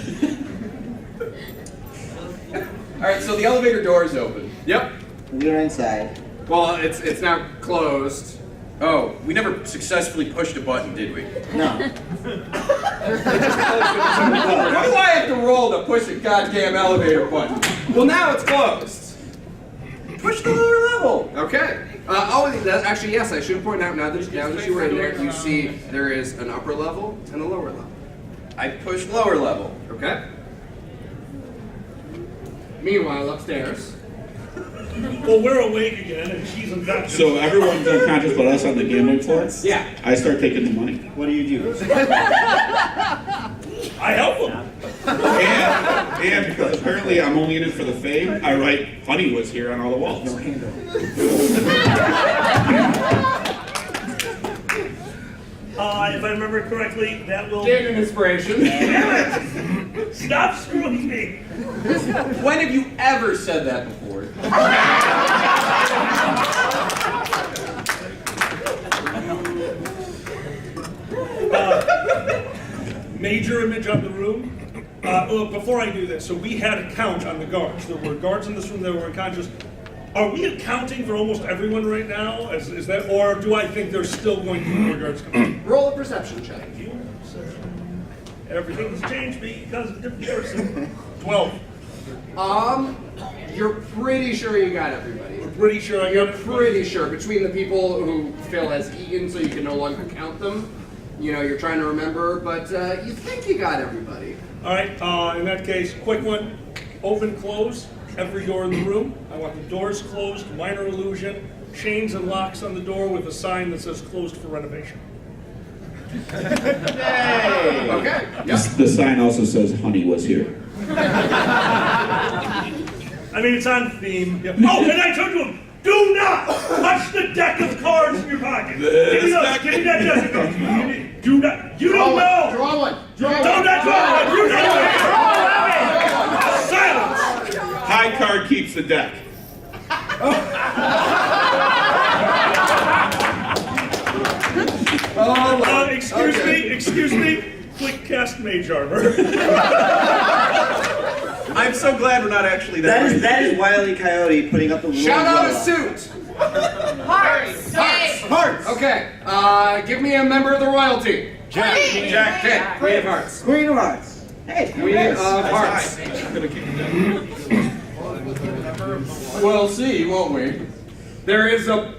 Alright, so the elevator door is open. Yep. We are inside. Well, it's now closed. Oh, we never successfully pushed a button, did we? No. Why do I have to roll to push a goddamn elevator button? Well, now it's closed. Push the lower level! Okay. Actually, yes, I should point out now that you were in there, you see there is an upper level and a lower level. I pushed lower level. Okay. Meanwhile, upstairs. Well, we're awake again, and she's unconscious. So everyone's unconscious but us on the gambling floor? Yeah. I start taking the money. What do you do? I help them. And because apparently I'm only in it for the fame, I write Honey was here on all the walls. If I remember correctly, that will... Gain an inspiration. Damn it! Stop screwing me! When have you ever said that before? Major image of the room. Before I do this, so we had a count on the guards. There were guards in this room that were unconscious. Are we accounting for almost everyone right now? Is that, or do I think there's still going to be more guards coming? Roll a perception check. Everything's changed because of a different person. 12. You're pretty sure you got everybody. We're pretty sure I got You're it. pretty sure between the people who Phil has eaten, so you can no longer count them. You know, you're trying to remember, but you think you got everybody. All right. In that case, quick one. Open, close. Every door in the room. I want the doors closed. Minor illusion. Chains and locks on the door with a sign that says closed for renovation. Hey! Okay. The sign also says Honey was here. I mean, it's on theme. Yeah. Oh, and I told you, do not touch the deck of cards in your pocket. Give me those. Give me that deck of cards. Do not. You don't know. Draw one. Don't draw one. You don't know. Silence. High card keeps the deck. Excuse me. Quick cast mage armor. I'm so glad we're not actually that. That is Wile E. Coyote putting up the little Shout out a umbrella. suit. Hearts. Hearts. Okay. Give me a member of the royalty. Jack. Okay. Queen of Hearts. Queen of Hearts. Hey, Queen of Hearts. I'm gonna keep the deck. We'll see, won't we? There is a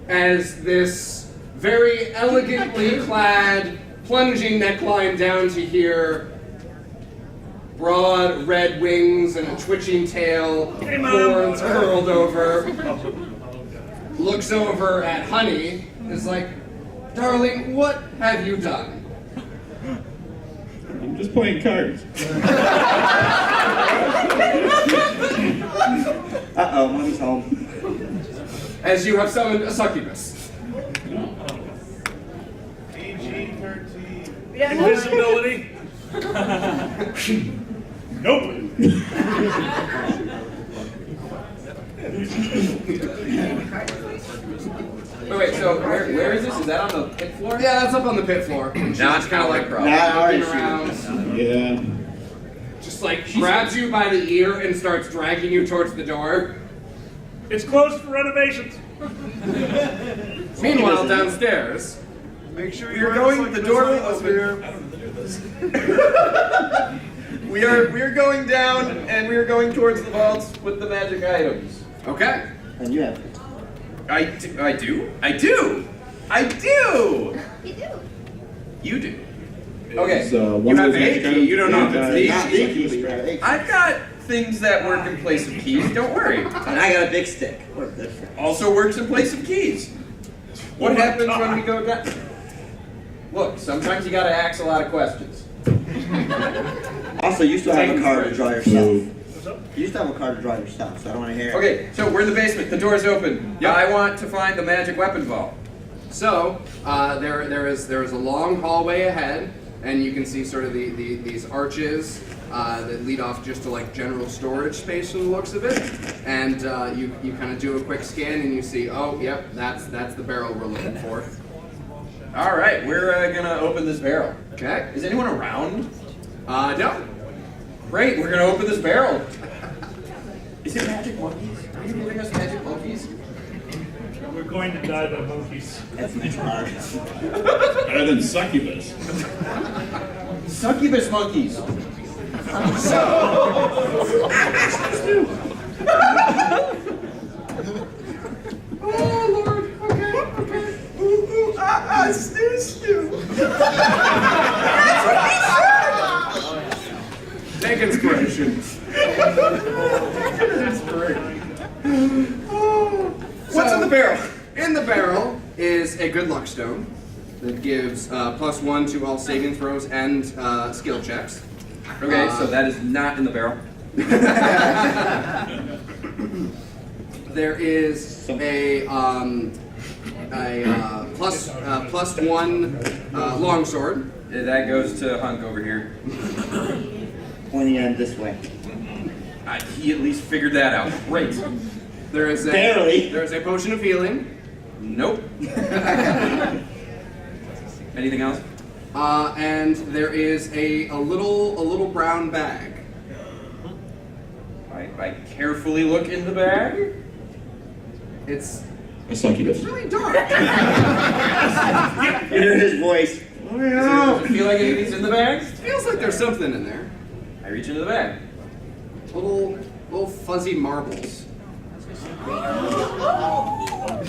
as this very elegantly clad plunging neckline down to here broad red wings and a twitching tail, Hey, Mom. horns curled over, looks over at Honey, is like, darling, what have you done? I'm just playing cards. Uh-oh, mommy's home. As you have summoned a succubus. Invisibility. Nope. Wait, so where is this? Is that on the pit floor? Yeah, that's up on the pit floor. Now it's kind of like Nah, I already looking around, Yeah. just like grabs you by the ear and starts dragging you towards the door. It's closed for renovations. Meanwhile, downstairs, We're going. The door will open. We are going down, and we are going towards the vaults with the magic items. okay. And you have I do. You do. You do. Okay. It's, you one have of the a magic key. items You don't know if and, it's not the big keys, but big. I've got things that work in place of keys. Don't worry. And I got a big stick. We're good for Also works in place of keys. What happens when we go down? Look, sometimes you gotta ask a lot of questions. Also, you still have a car to draw yourself. What's up? You still have a car to draw yourself, so I don't want to hear it. Okay, so we're in the basement. The door's open. Yep. I want to find the magic weapon vault. So there is a long hallway ahead, and you can see sort of these arches that lead off just to like general storage space from the looks of it. And you kind of do a quick scan, and you see, oh, yep, that's the barrel we're looking for. All right, we're gonna open this barrel. Okay. Is anyone around? No. Great, we're gonna open this barrel. Is it magic monkeys? Are you giving us magic monkeys? We're going to die by monkeys. That's my car. Better than succubus. Succubus monkeys. Oh Lord. Okay. Take inspiration. What's in the barrel? In the barrel is a good luck stone that gives +1 to all saving throws and skill checks. Okay, so that is not in the barrel. There is a +1 longsword. That goes to Hunk over here. Pointing end this way. He at least figured that out. Great. There is a Barely. There is a potion of healing. Nope. Anything else? And there is a little brown bag. I carefully look in the bag. It's A succubus. really dark. You hear his voice. Does it feel like anything's in the bag? Feels like there's something in there. I reach into the bag. Little fuzzy marbles.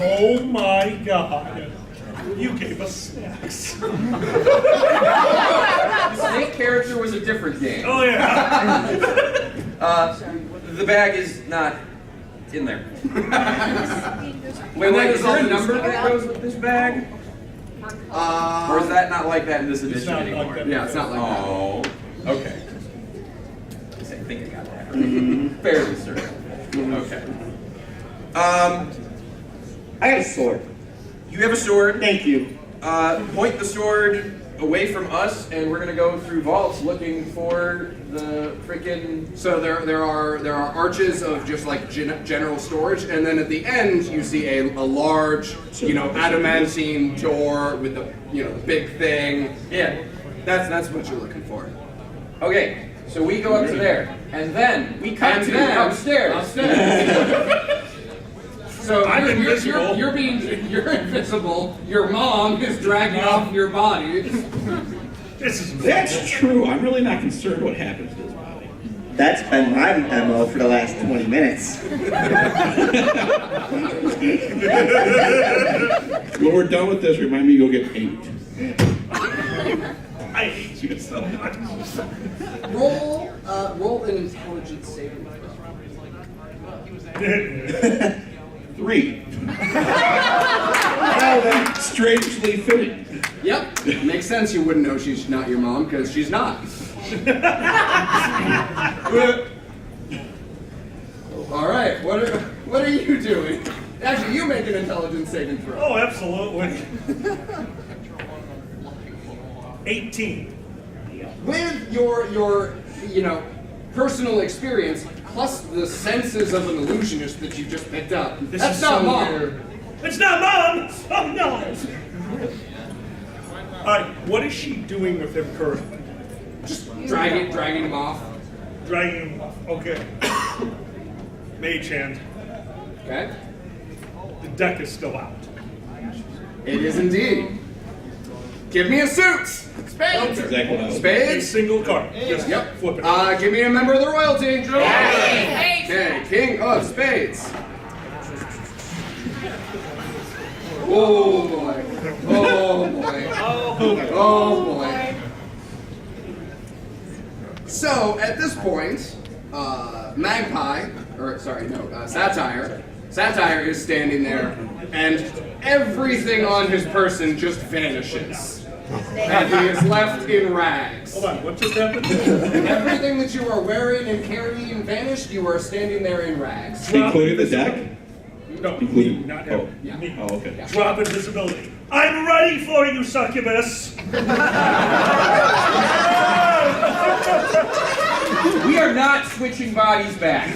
Oh my God. You gave us snacks. The snake character was a different game. Oh yeah. The bag is not in there. Wait, then is there a there's number that goes with this bag? Or is that not like that in this edition not like anymore? that. Yeah, it's not like that. Oh, okay. I think I got that right. Fairly certain. Okay. I got a sword. You have a sword. Thank you. Point the sword away from us, and we're gonna go through vaults looking for the freaking. So there are arches of just like general storage, and then at the end you see a large, adamantine door with the the big thing. Yeah. That's what you're looking for. Okay. So we go up to there, and then we cut to upstairs. So I'm invisible. You're invisible. Your mom is dragging off your body. This is That's true. I'm really not concerned what happens to his body. That's been my MO for the last 20 minutes. When we're done with this, remind me to go get paint. I hate you so much. Roll an intelligence saving throw. 3. Well, then, strangely fitting. Yep, makes sense. You wouldn't know she's not your mom because she's not. All right, what are you doing? Actually, you make an intelligence saving throw. Oh, absolutely. 18. With your personal experience plus the senses of an illusionist that you just picked up, that's not mom. Weird. It's not mom. Oh no. All right, what is she doing with him currently? Just dragging him off. Dragging him off. Okay. Mage hand. Okay. The deck is still out. It is indeed. Give me a suit. Spades. That's exactly what I was. A Spades. single card. Just Yep. flip it. Give me a member of the royalty. Hey. Okay, King of Spades. Oh boy. Oh boy. Oh boy. So at this point, Satire is standing there, and everything on his person just vanishes. And he is left in rags. Hold on, what just happened? Everything that you are wearing and carrying vanished. You are standing there in rags. Including the deck? No, Including- not him. Yeah. Me. Oh, okay. Drop invisibility. I'm ready for you, succubus. We are not switching bodies back.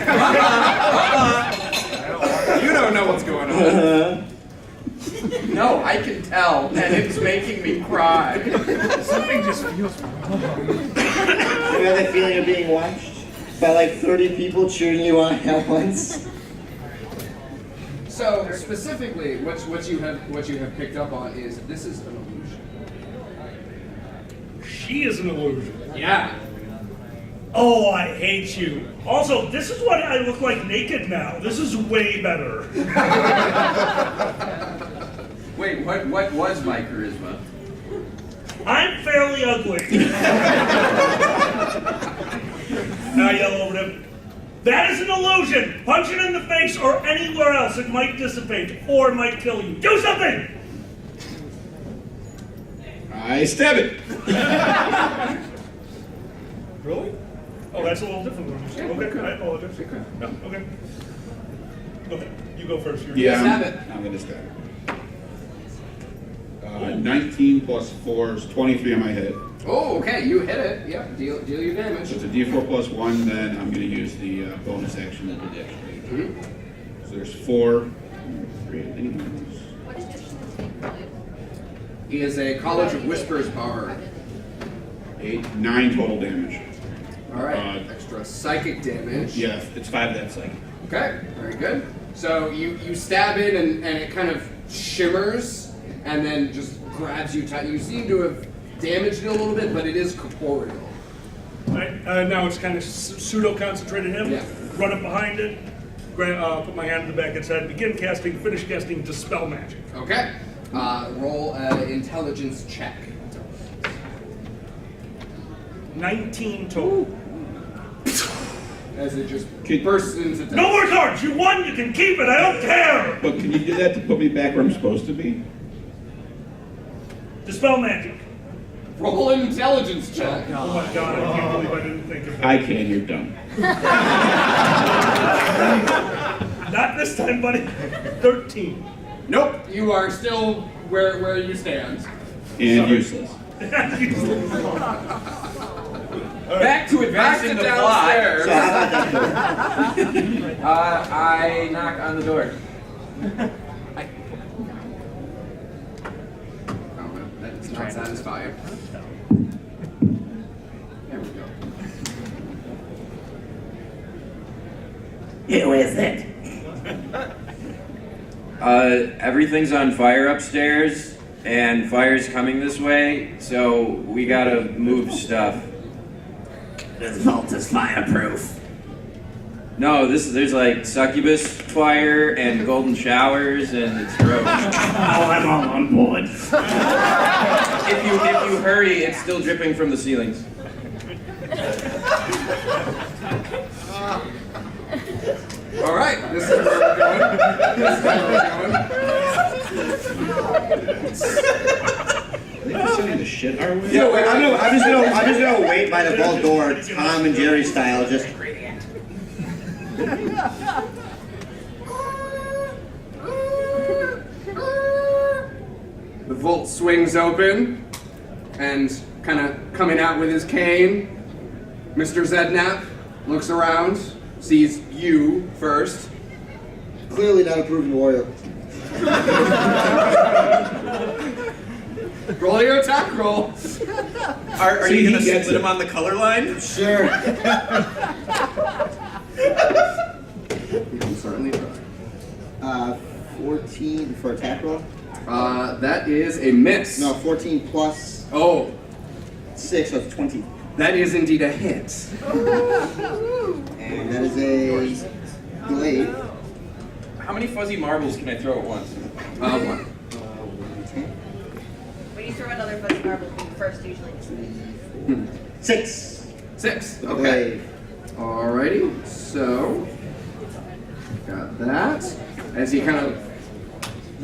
You don't know what's going on. No, I can tell, and it's making me cry. Something just feels wrong. You have that feeling of being watched by like 30 people cheering you on at once? So specifically, what you have picked up on is this is an illusion. She is an illusion. Yeah. Oh, I hate you. Also, this is what I look like naked now. This is way better. Wait, what was my charisma? I'm fairly ugly. Now I yell over to him. That is an illusion. Punch it in the face or anywhere else. It might dissipate or it might kill you. Do something! I stab it. Really? Oh, that's a little different one. Okay, I apologize. No, okay. Go ahead. You go first. Yeah, Stab it. I'm gonna stab it. 19 plus 4 is 23 on my hit. Oh, okay, you hit it. Yep, deal your damage. So it's a d4 plus 1, then I'm going to use the bonus action that did extra. So there's 4, 3, What is this thing called? He is a College of Whispers bard. 8, 9 total damage. All right, extra psychic damage. Yeah, it's 5 of that psychic. Okay, very good. So you stab it and it kind of shimmers and then just grabs you tight. You seem to have damaged it a little bit, but it is corporeal. Right, now it's kind of pseudo-concentrated him. Yeah. Run up behind it. Put my hand in the back of its head. Begin casting, finish casting, Dispel Magic. Okay. Roll an intelligence check. 19 total. As it just bursts into dust. No more cards! You won! You can keep it! I don't care! But can you do that to put me back where I'm supposed to be? Dispel Magic. Roll an intelligence check. Oh my god, I can't believe I didn't think of that. I can, you're dumb. Not this time, buddy. 13. Nope, you are still where you stand. And useless. Back to advancing the plot. So how about that door? I knock on the door. Oh, that does not satisfy you. There we go. Who is it? Everything's on fire upstairs, and fire's coming this way, so we gotta move stuff. This vault is fireproof. No, there's like succubus fire and golden showers, and it's gross. Oh, I'm all on board. If you you hurry, it's still dripping from the ceilings. All right, this is where we're going. This is where we're going. Sending the shit our way. Yeah, wait, I'm just gonna wait by the vault door, Tom and Jerry style, just. The vault swings open, and kind of coming out with his cane, Mr. Zednap looks around, sees you first. Clearly not a proven warrior. Roll your attack roll. Are you going to split him on the color line? Sure. You can certainly try. 14 for attack roll? That is a miss. No, 14 plus Oh, 6, so it's 20. that is indeed a hit. And that is a glaive. How many fuzzy marbles can I throw at once? One. When you throw another fuzzy marble, you first usually just move. 6. 6. The Okay. glaive. Alrighty. So, got that. As he kind of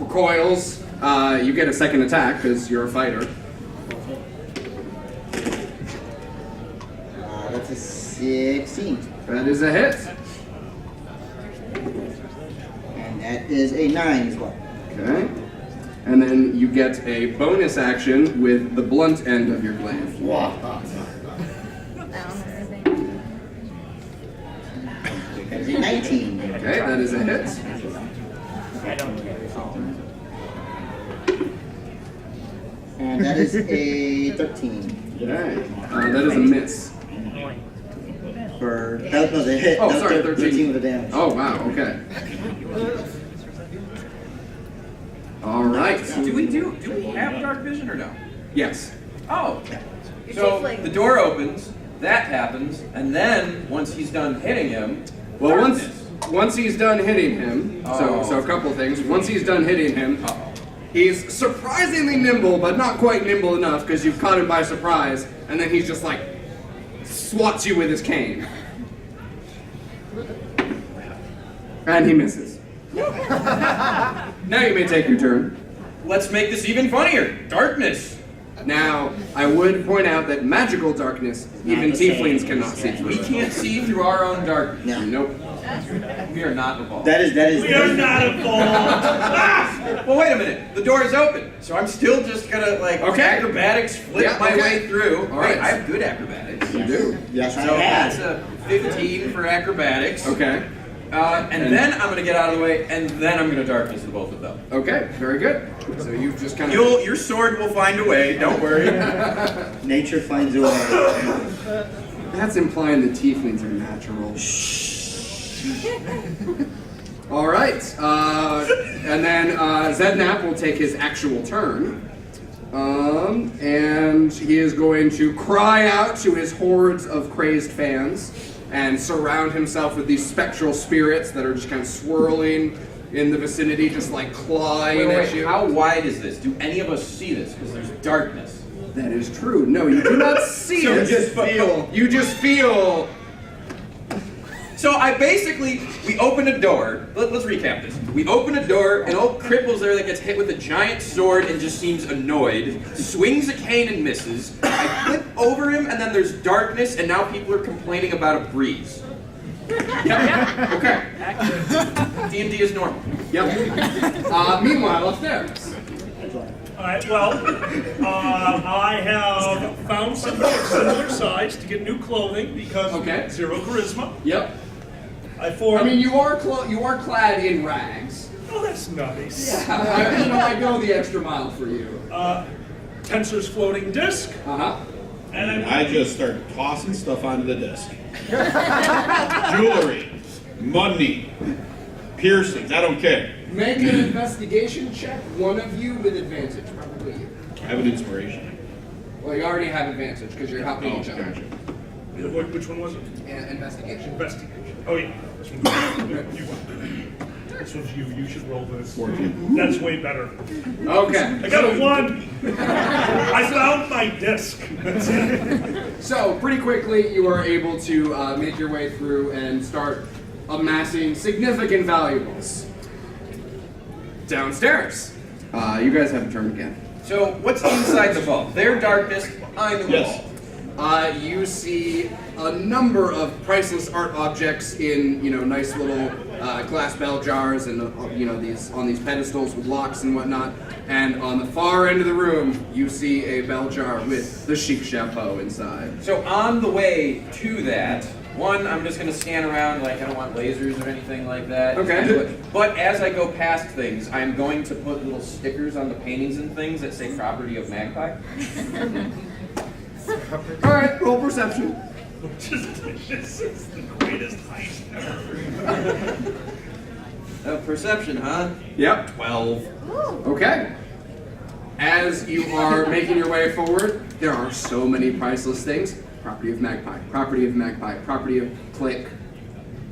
recoils, you get a second attack because you're a fighter. That's a 16. That is a hit. And that is a 9 as well. Okay. And then you get a bonus action with the blunt end of your glaive. That is a 19. Okay, that is a hit. And that is a 13. Okay. That is a miss. For that was a hit. Oh, That was sorry, 13 with the damage. Oh, wow, okay. Alright. Do we have dark vision or no? Yes. Oh. You're So tiefling. the door opens, that happens, and then once he's done hitting him, Well, darkness. once he's done hitting him, so a couple things. Once he's done hitting him, he's surprisingly nimble, but not quite nimble enough because you've caught him by surprise, and then he's just like swats you with his cane. And he misses. Now you may take your turn. Let's make this even funnier. Darkness. Now, I would point out that magical darkness, even the same. tieflings cannot see through. We can't see through our own darkness. No. Nope. We are not evolved. That is We are not involved. Well, wait a minute. The door is open, so I'm still just gonna Okay. acrobatics flip Yeah, my okay. way through. All right. I have good acrobatics. You do. Yes, I So that's have. a 15 for acrobatics. Okay. And then I'm gonna get out of the way, and then I'm gonna darkness the both of them. Okay, very good. So you've just kind of... Your sword will find a way. Don't worry. Nature finds a way. That's implying the tieflings are natural. All right, and then Zednap will take his actual turn, and he is going to cry out to his hordes of crazed fans and surround himself with these spectral spirits that are just kind of swirling in the vicinity, just like clawing at you. How wide is this? Do any of us see this? Because there's darkness. That is true. No, you do not see So it. just feel. You just feel. So we open a door. Let's recap this. We open a door, an old cripple's there that gets hit with a giant sword and just seems annoyed, swings a cane and misses. I flip over him, and then there's darkness, and now people are complaining about a breeze. Yep. Okay. D&D is normal. Yep. Meanwhile, upstairs. Alright, well, I have found somebody of similar size to get new clothing because Okay. 0 charisma. Yep. I formed... I mean, you are clad in rags. Oh, that's nice. I go the extra mile for you. Tensor's floating disc. Uh-huh. And I just start tossing stuff onto the disc. Jewelry, money, piercings, I don't care. Make an investigation check, one of you with advantage, probably you. I have an inspiration. Well, you already have advantage because you're helping Oh, each other. gotcha. Which one was it? Investigation. Investigation. Oh, yeah. This one's you. This one's you. You should roll this. 14. That's way better. Okay. I got a 1. I I found my disc. That's it. So, pretty quickly, you are able to make your way through and start amassing significant valuables. Downstairs. You guys have a turn again. So, what's inside the vault? Their darkness behind the wall. You see a number of priceless art objects in, nice little glass bell jars and, these on these pedestals with locks and whatnot. And on the far end of the room, you see a bell jar with the chic chapeau inside. So, on the way to that, one, I'm just going to scan around, like I don't want lasers or anything like that. Okay. But as I go past things, I'm going to put little stickers on the paintings and things that say property of Magpie. All right, roll perception. This is the greatest heist ever. Perception, huh? Yep. 12. Okay. As you are making your way forward, there are so many priceless things. Property of Magpie, property of Magpie, property of Click.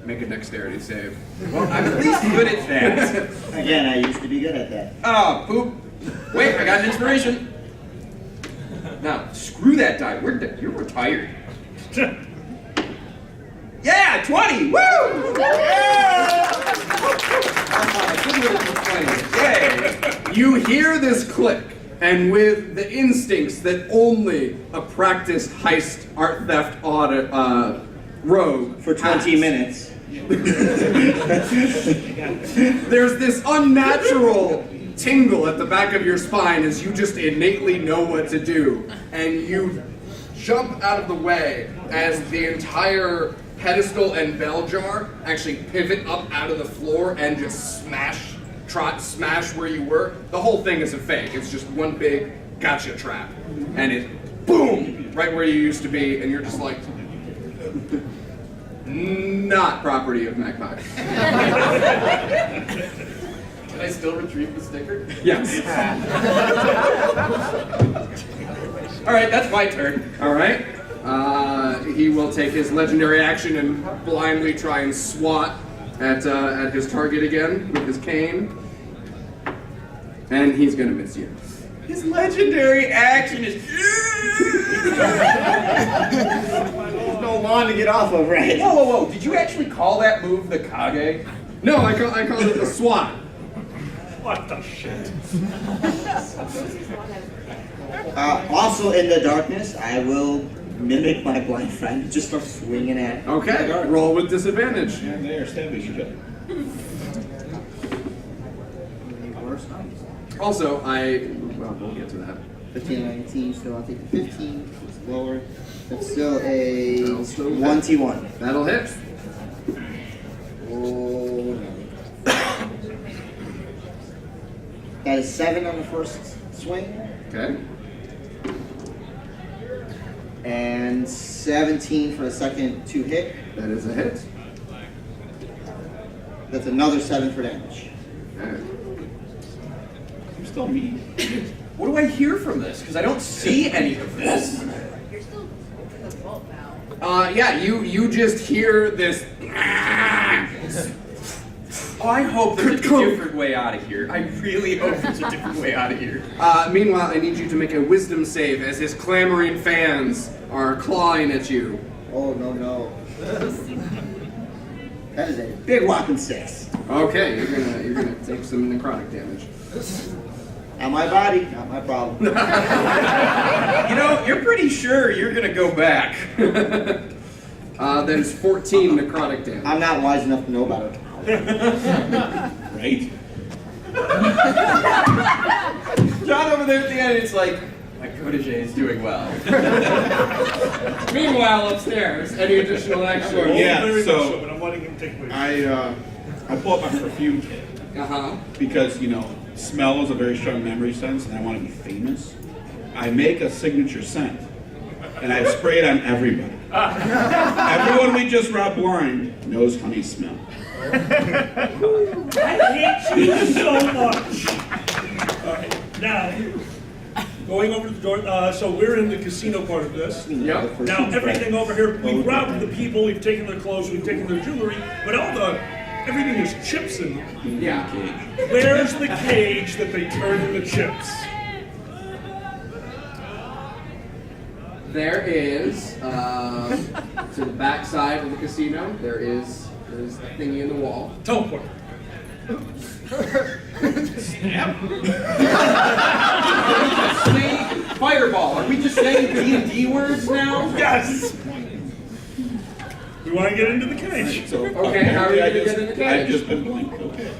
Make a dexterity save. Well, I'm at least good at that. Again, I used to be good at that. Oh, poop. Wait, I got an inspiration. Now, screw that die. You're retired. Yeah, 20! Woo! Yeah! You hear this click, and with the instincts that only a practiced heist, art theft, audit, rogue For 20 minutes. There's this unnatural tingle at the back of your spine as you just innately know what to do, and you jump out of the way as the entire pedestal and bell jar actually pivot up out of the floor and just smash where you were. The whole thing is a fake. It's just one big gotcha trap, and it boom right where you used to be, and you're just like, not property of Magpie. Can I still retrieve the sticker? Yes. All right, that's my turn. All right. He will take his legendary action and blindly try and swat at his target again with his cane. And he's gonna miss you. His legendary action is. There's no lawn to get off of, right? Whoa, whoa, whoa! Did you actually call that move the Kage? No, I call it the swat. What the shit? Also in the darkness, I will mimic my blind friend and just start swinging at him. Okay, roll with disadvantage. And they are stabbing each other. Also, we'll get to that. 15, 19, so I'll take the 15, it's lower. That's still a 1T1. That'll hit. Oh, no. That is 7 on the first swing, Okay. and 17 for the second 2 hit. That is a hit. That's another 7 for damage. Okay. I'm still me. What do I hear from this? Because I don't see any of this. You're still in the vault now. Yeah, you just hear this. Oh, I hope there's a different way out of here. I really hope there's a different way out of here. Meanwhile, I need you to make a wisdom save as his clamoring fans are clawing at you. Oh, no, no. That is a big whopping 6. Okay, you're gonna take some necrotic damage. Not my body, not my problem. You know, you're pretty sure you're gonna go back. There's 14 necrotic damage. I'm not wise enough to know about it. Right? John over there at the end, it's like, my protege is doing well. Meanwhile, upstairs, any additional action? Yeah, Very much so- but I'm letting him take me. I pull up my perfume kit because, smell is a very strong memory sense and I want to be famous. I make a signature scent and I spray it on everybody. Everyone we just robbed blind knows honey smell. I hate you so much. All right, now, going over to the door, so we're in the casino part of this. Yep. Now, everything over here, we've robbed the people, we've taken their clothes, we've taken their jewelry, but everything is chips in them. Yeah. Where's the cage that they turn into chips? there is, to the back side of the casino, there is a thingy in the wall. Teleport. Say fireball. Are we just saying D&D words now? Yes! We want to get into the cage. So, Okay, how are you I gonna just- get in the cage? I've just been blanked. Okay.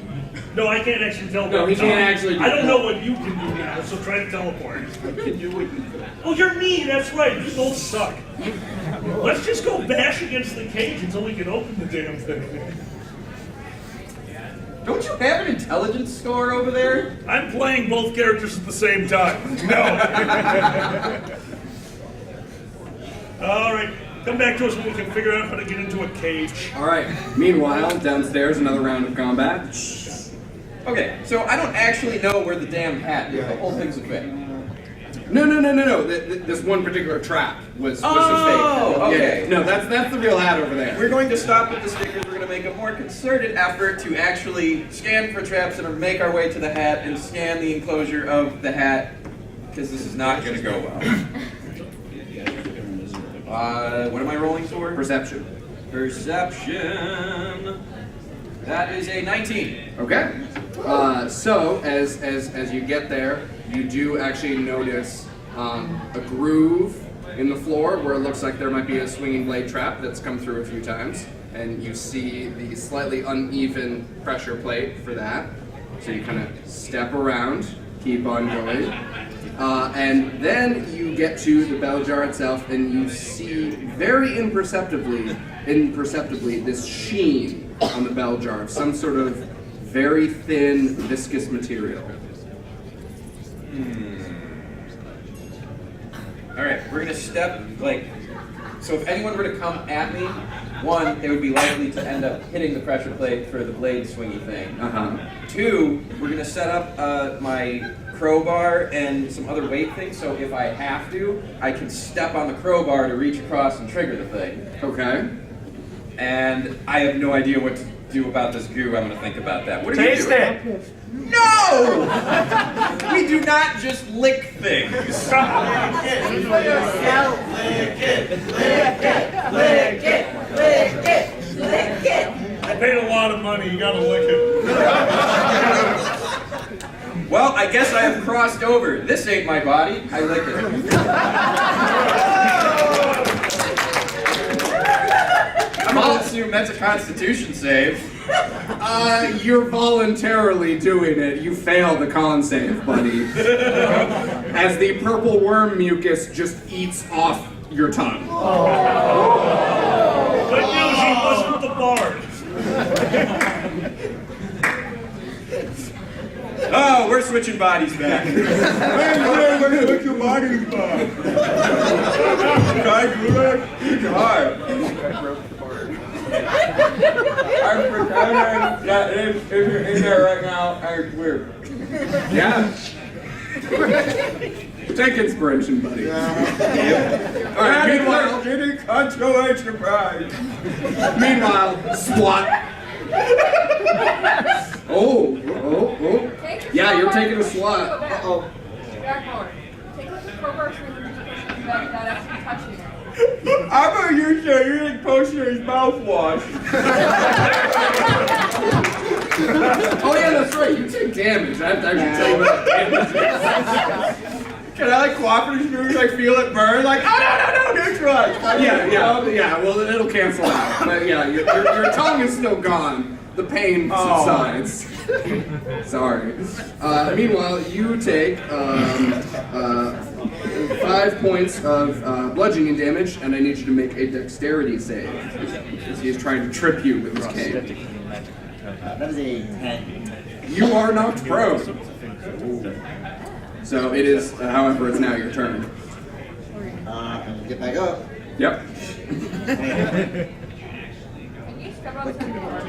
No, I can't actually teleport. No, he can't actually do I don't that. know what you can do now, so try to teleport. I can do what you can. Oh, you're me, that's right. You both suck. Let's just go bash against the cage until we can open the damn thing. Don't you have an intelligence score over there? I'm playing both characters at the same time. No. All right, come back to us when we can figure out how to get into a cage. All right. Meanwhile, downstairs, another round of combat. Okay, so I don't actually know where the damn hat is. The whole thing's a fake. No. This one particular trap was Oh, a fake. okay. Yeah, no, that's the real hat over there. We're going to stop with the stickers. We're going to make a more concerted effort to actually scan for traps and make our way to the hat and scan the enclosure of the hat, because this is not going to go well. What am I rolling for? Perception. Perception. That is a 19. Okay. So as you get there, you do actually notice a groove in the floor where it looks like there might be a swinging blade trap that's come through a few times, and you see the slightly uneven pressure plate for that. So you kind of step around, keep on going, and then you get to the bell jar itself, and you see very imperceptibly this sheen on the bell jar of some sort of very thin, viscous material. All right, we're going to step, so if anyone were to come at me, one, they would be likely to end up hitting the pressure plate for the blade swingy thing. Two, we're going to set up my crowbar and some other weight things, so if I have to, I can step on the crowbar to reach across and trigger the thing. Okay. And I have no idea what to do about this goo. I'm going to think about that. What are Taste you doing? it. No! We do not just lick things. I paid a lot of money. You gotta lick it. Well, I guess I have crossed over. This ain't my body. I lick it. I'm gonna assume that's a Constitution save. You're voluntarily doing it. You fail the con save, buddy. As the purple worm mucus just eats off your tongue. Good news, he wasn't the bard. Oh, we're switching bodies back. We're switching bodies back. It's hard. I'm pretending that if you're in there right now, it's weird. Yeah. Take inspiration, buddy. Alright, meanwhile, Getting consolation prize. meanwhile, SWAT. Oh. Yeah, you're taking a SWAT. Uh-oh. Backboard. Take out the crowbar so we can push it back without actually touching it. I'm gonna use the using potioner's mouthwash. Oh yeah, that's right. You take damage. I should tell you what the damage is. Can I cooperative use feel it burn? Oh no, neutralize. Yeah. Well, it'll cancel out. But yeah, your tongue is still gone. The pain subsides. Sorry. Meanwhile, you take 5 points of bludgeoning damage, and I need you to make a dexterity save. Because he is trying to trip you with his cane. That is a 10. You are knocked prone. So it is, however, it's now your turn. And get back up. Yep. Can you step outside the door?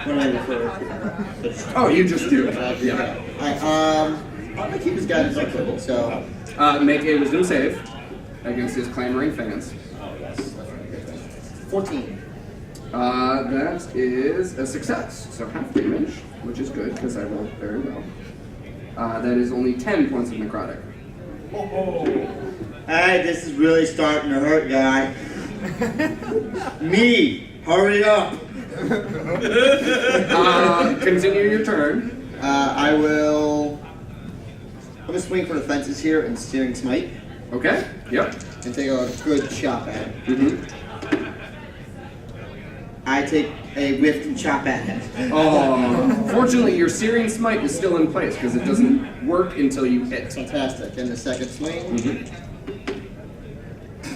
When I refer. Oh, you just do it. Yeah. Alright, I'm gonna keep this guy flexible, so. Make a wisdom save against his clamoring fans. Oh, yes. That's right. 14. That is a success, so half damage, which is good because I rolled very well. That is only 10 points of necrotic. Hey, this is really starting to hurt, guy. Me, hurry up. Continue your turn. I'm gonna swing for the fences here and Searing Smite. Okay. Yep. And take a good chop at it. Mm-hmm. I take a whiff and chop at it. Oh, fortunately, your Searing Smite is still in place because it doesn't work until you hit. Fantastic. And the second swing. Mm-hmm.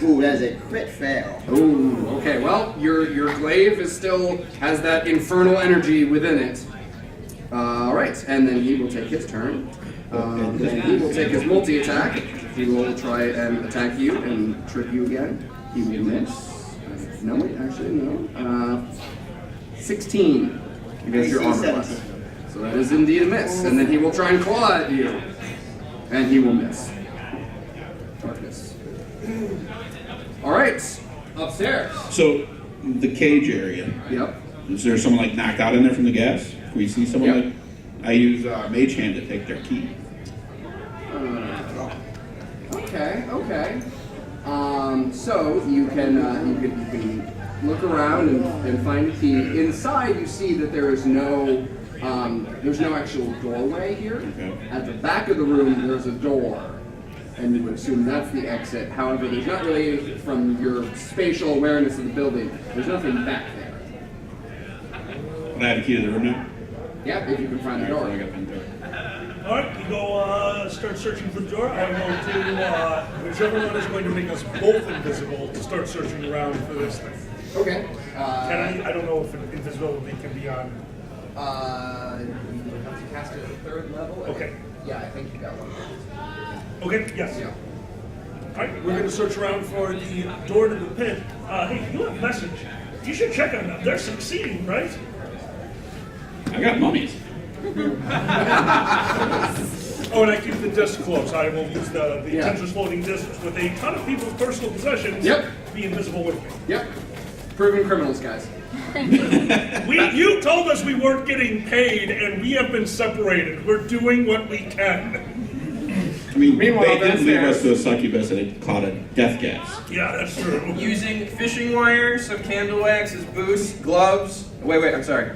Ooh, that is a crit fail. Ooh, okay. Well, your glaive is still has that infernal energy within it. All right, and then he will take his turn. Then he will take his multi-attack. He will try and attack you and trip you again. He will miss. No, wait, actually, no. 16 against your armor class. So that is indeed a miss. And then he will try and claw at you. And he will miss. Darkness. All right, upstairs. So, the cage area. Yep. Is there someone like knocked out in there from the gas? Can we see someone Yep. like? I use Mage Hand to take their key. Okay. So you can look around and find the key. Inside, you see that there's no actual doorway here. Okay. At the back of the room, there's a door, and you would assume that's the exit. However, there's not really, from your spatial awareness of the building, there's nothing back there. Can I have the key to the room now? Yeah, if you can find the Alright, door. so I got the door. All right, you go start searching for the door. I'm going to, whichever one is going to make us both invisible, to start searching around for this thing. Okay. I don't know if invisibility can be on. You have to cast it at the 3rd level. Okay. Yeah, I think you got one. Okay, yes. Yeah. All right, we're going to search around for the door to the pit. Hey, you have a message. You should check on them. They're succeeding, right? I got mummies. Oh, and I keep the disc close. I will use the Yeah. Tetris floating discs with a ton of people's personal possessions. Yep. To be invisible with me. Yep. Proven criminals, guys. You told us we weren't getting paid, and we have been separated. We're doing what we can. I mean, Meanwhile, they didn't leave us downstairs- to a succubus and it caught a death gas. Yeah, that's true. Using fishing wire, some candle wax as boost, gloves. Wait, I'm sorry.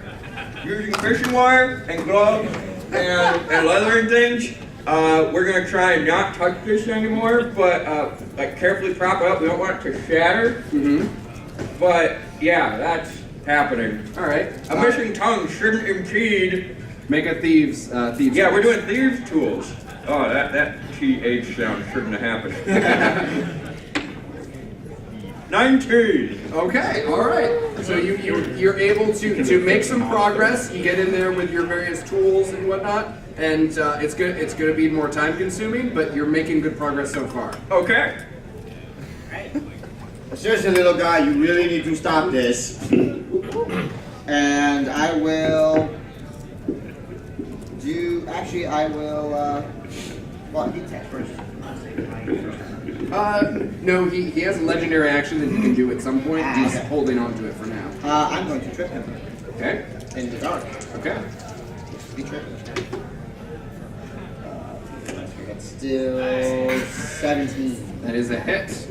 Using fishing wire and gloves and leather and things. We're gonna try and not touch this anymore, but like carefully prop it up. We don't want it to shatter. Mm-hmm. But yeah, that's happening. All right. A missing tongue shouldn't impede. Make a thieves. Yeah, we're doing thieves' tools. Oh, that TH sound shouldn't have happened. 19. Okay. All right. So you're able to make some progress. You get in there with your various tools and whatnot, and it's gonna be more time consuming, but you're making good progress so far. Okay. Seriously, little guy, you really need to stop this. And I will do. Actually, I will. Well, he attack first. No, he has a legendary action that he can do at some point. He's Okay. holding on to it for now. I'm going to trip him Okay. in the dark. Okay. Be tripping. That's still 17. That is a hit.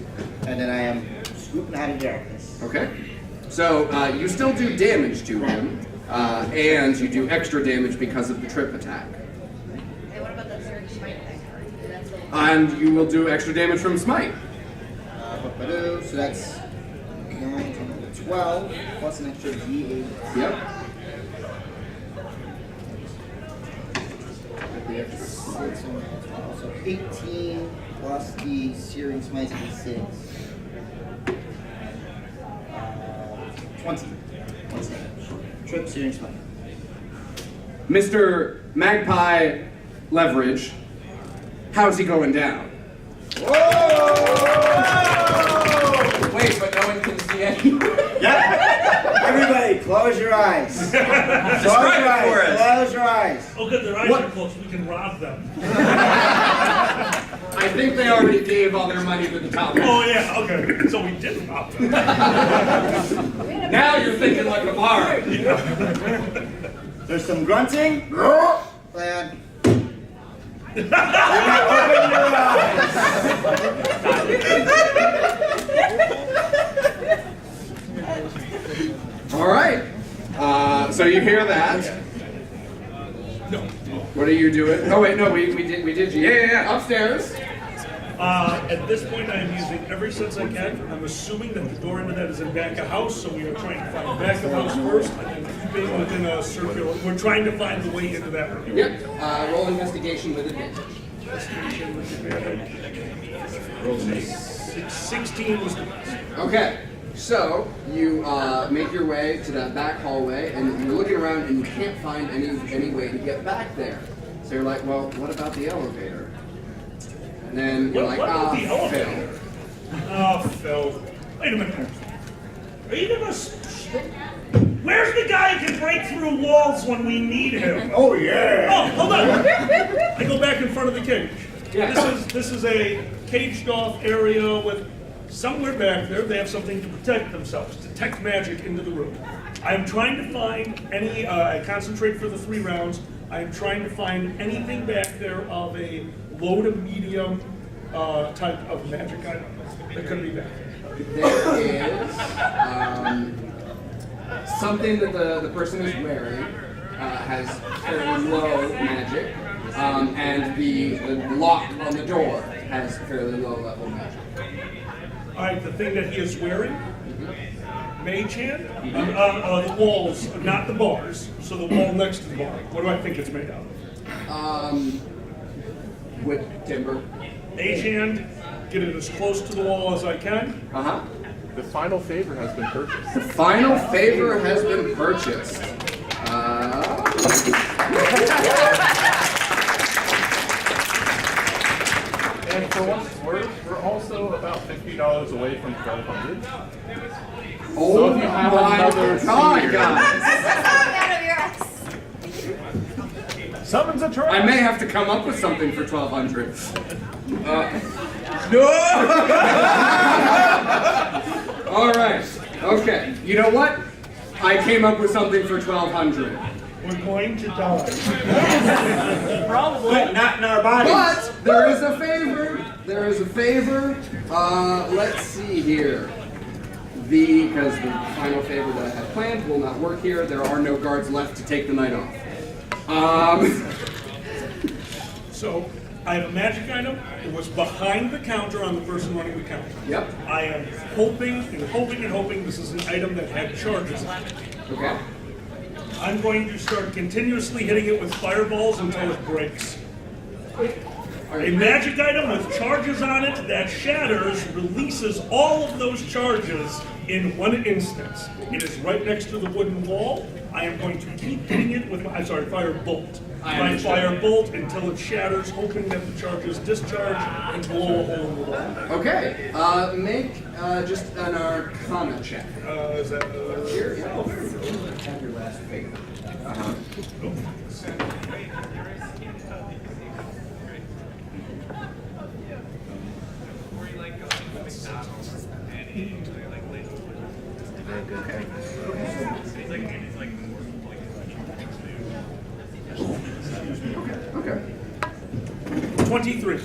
And then I am swooping out of darkness. Okay. So you still do damage to him, and you do extra damage because of the trip attack. Hey, what about that Searing Smite thing? That's the And you will do extra damage from smite. So that's 9, 10, 12, plus an extra D8. Yep. The extra 6 and 12. So 18 plus the Searing Smite is 6. 20. What's that? Trip Searing Smite. Mr. Magpie Leverage, how's he going down? Wait, but no one can see anyone. Yeah. Everybody, close your eyes. Close your Describe it for eyes. us. Close your eyes. Oh, good, their eyes are closed. We can rob them. I think they already gave all their money to the top. Oh, yeah, okay. So we did rob them. Now you're thinking like a bard. There's some grunting. And you may open your eyes. So you hear that? No. What are you doing? Oh wait, no, we did. Yeah. Upstairs. At this point, I am using every sense I can. I'm assuming that the door into that is in back of house, so we are trying to find back of house first, and then keeping within a circular. We're trying to find the way into that room. Yep. Roll investigation with advantage. 16 was the best. Okay. So you make your way to that back hallway, and you're looking around, and you can't find any way to get back there. So you're like, well, what about the elevator? And then you're like, What about the Phil. elevator? Oh, Phil. Wait a minute. Are you gonna... Where's the guy who can break through walls when we need him? Oh, yeah. Oh, hold on. I go back in front of the cage. Yeah. This is a caged off area with somewhere back there they have something to protect themselves, detect magic into the room. I am trying to find any, I concentrate for the 3 rounds, I am trying to find anything back there of a low to medium type of magic item that could be back there. There is something that the person is wearing has fairly low magic, and the lock on the door has fairly low level magic. All right, the thing that he is wearing, mage hand, the walls, not the bars, so the wall next to the bar. What do I think it's made out of? Wood, timber. Mage hand, get it as close to the wall as I can. Uh-huh. The final favor has been purchased. The final favor has been purchased. And for what it's worth, we're also about $50 away from $1,200. Oh So if you have another God, senior- guys! Summons a trap! I may have to come up with something for 1,200. All right. Okay. You know what? I came up with something for 1,200. We're going to die. Probably not in our bodies. But there is a favor. There is a favor. Let's see here. Because the final favor that I had planned will not work here. There are no guards left to take the night off. So, I have a magic item. It was behind the counter on the person running the counter. Yep. I am hoping this is an item that had charges on it. Okay. I'm going to start continuously hitting it with fireballs until it breaks. A magic item with charges on it that shatters releases all of those charges in one instance. It is right next to the wooden wall. I am going to keep hitting it with my, fire bolt. My fire bolt until it shatters, hoping that the charges discharge and blow a hole in the wall. Okay. Make just an Arcana check. Is that Here. Have your last favor. Okay. 23.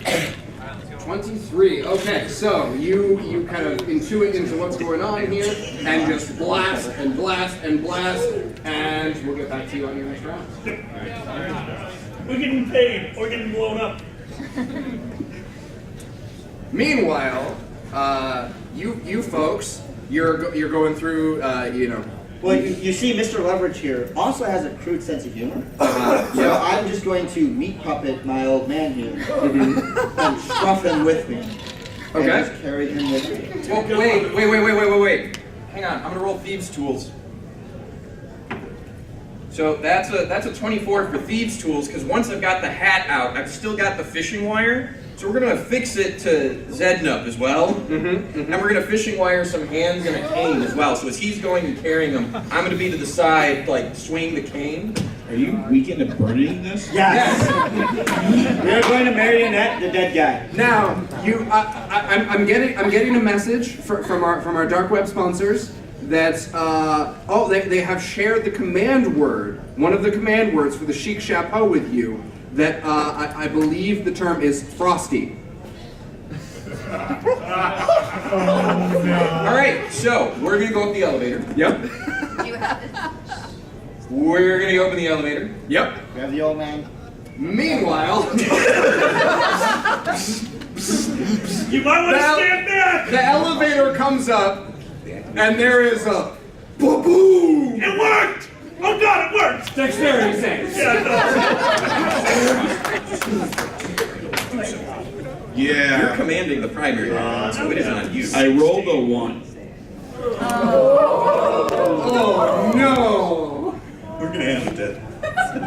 23. Okay, so you kind of intuit into what's going on here, and just blast and blast and blast, and we'll get back to you on your next round. We're getting paid. We're getting blown up. Meanwhile, you folks, you're going through, Well, you see, Mr. Leverage here also has a crude sense of humor. So I'm just going to meat puppet my old man here and stuff him with me. Okay. And just carry him with me. Well, wait. Hang on, I'm gonna roll Thieves' Tools. So that's a 24 for Thieves' Tools, because once I've got the hat out, I've still got the fishing wire. So we're gonna affix it to Zednup as well. And we're gonna fishing wire some hands and a cane as well. So as he's going and carrying them, I'm gonna be to the side, like swing the cane. Are you weakened at burning this? Yes. We're going to marionette the dead guy. Now, I'm getting a message from our dark web sponsors that they have shared the command word, one of the command words for the chic chapeau with you. That I believe the term is frosty. All right, so we're gonna go up the elevator. Yep. You have it. We're gonna open the elevator. Yep. Grab the old man. Meanwhile, You might want to stand back. the elevator comes up, and there is a ba-boom. It worked. Oh God, it worked. Dexterity saves. Yeah, You're Yeah. commanding the primary, so it isn't on you. I rolled a 1. Oh no! We're gonna have it. I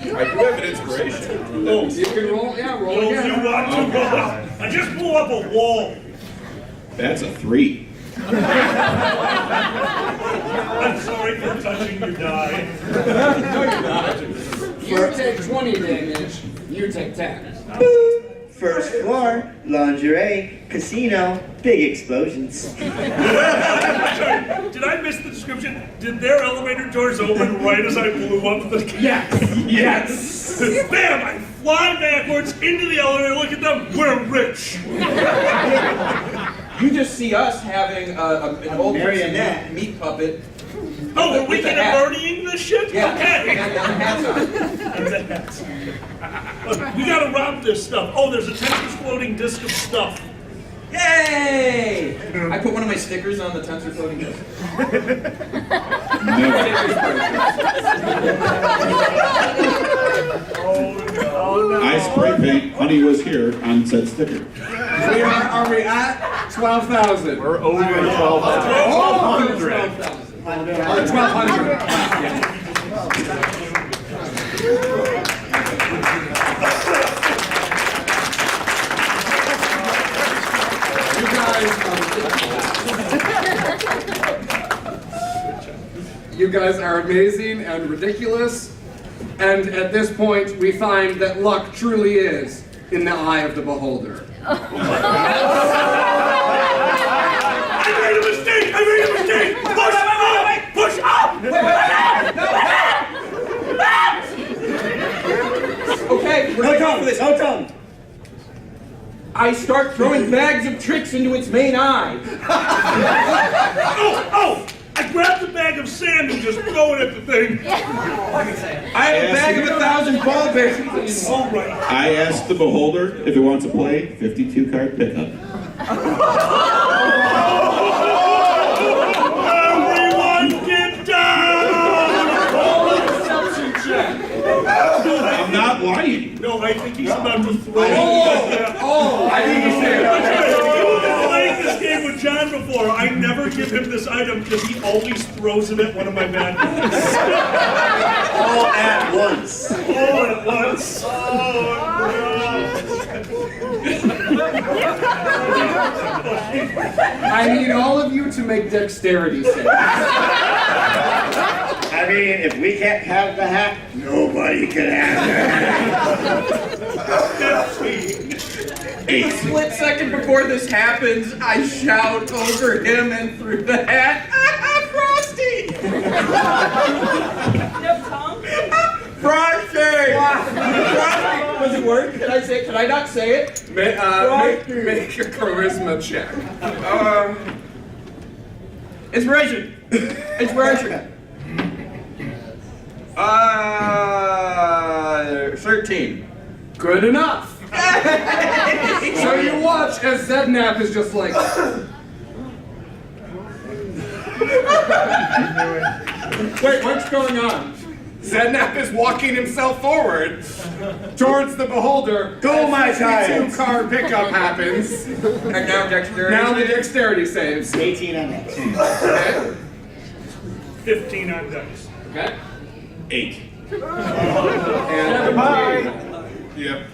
do have an inspiration. Oh, You can roll, yeah, roll you again. want to roll? I just blew up a wall. That's a 3. I'm sorry for touching your die. You take 20 damage, you take 10. First floor, lingerie, casino, big explosions. Did I miss the description? Did their elevator doors open right as I blew up the... Yes! Yes! Bam! I fly backwards into the elevator, look at them, we're rich! You just see us having an old marionette. meat puppet. Oh, are we With a kind of hat. burning this shit? Yeah. Okay! And the hat's on. And the hats. Look, we gotta rob this stuff. Oh, there's a 10 exploding disc of stuff. Yay! I put one of my stickers on the tensor floating disc. Oh no. I spray paint Honey Was Here on said sticker. Are we at 12,000? We're over 12,000. Oh, 1,200. 1,200. You guys are amazing and ridiculous. And at this point, we find that luck truly is in the eye of the beholder. I made a mistake! I made a mistake! Push up! Okay, we're Hold on for this, hold on. I start throwing bags of tricks into its main eye. Oh! I grabbed the bag of sand and just throw it at the thing. I have a bag of 1,000 ball bearings. All right. I asked the beholder if it wants to play 52 card pickup. Everyone get down! Perception check. I'm not lying. No, I think he's about to throw it. I think he's there. You've been playing this game with John before. I never give him this item because he always throws it at one of my bad guys. All at once. All at once. I need all of you to make dexterity saves. I mean, if we can't have the hat, nobody can have A split second before this happens, I shout over him and through the hat, Frosty! Frosty! Frosty! Does it work? Can I not say it? Make a charisma check. Inspiration! Inspiration! 13. Good enough. So you watch as Zednap is just like. Wait, what's going on? Zednap is walking himself forward towards the beholder. Go, my child. 2-card pickup happens. And now dexterity. Now the dexterity saves. 18 on that. Okay. 15 on dice. Okay. 8. And Yep.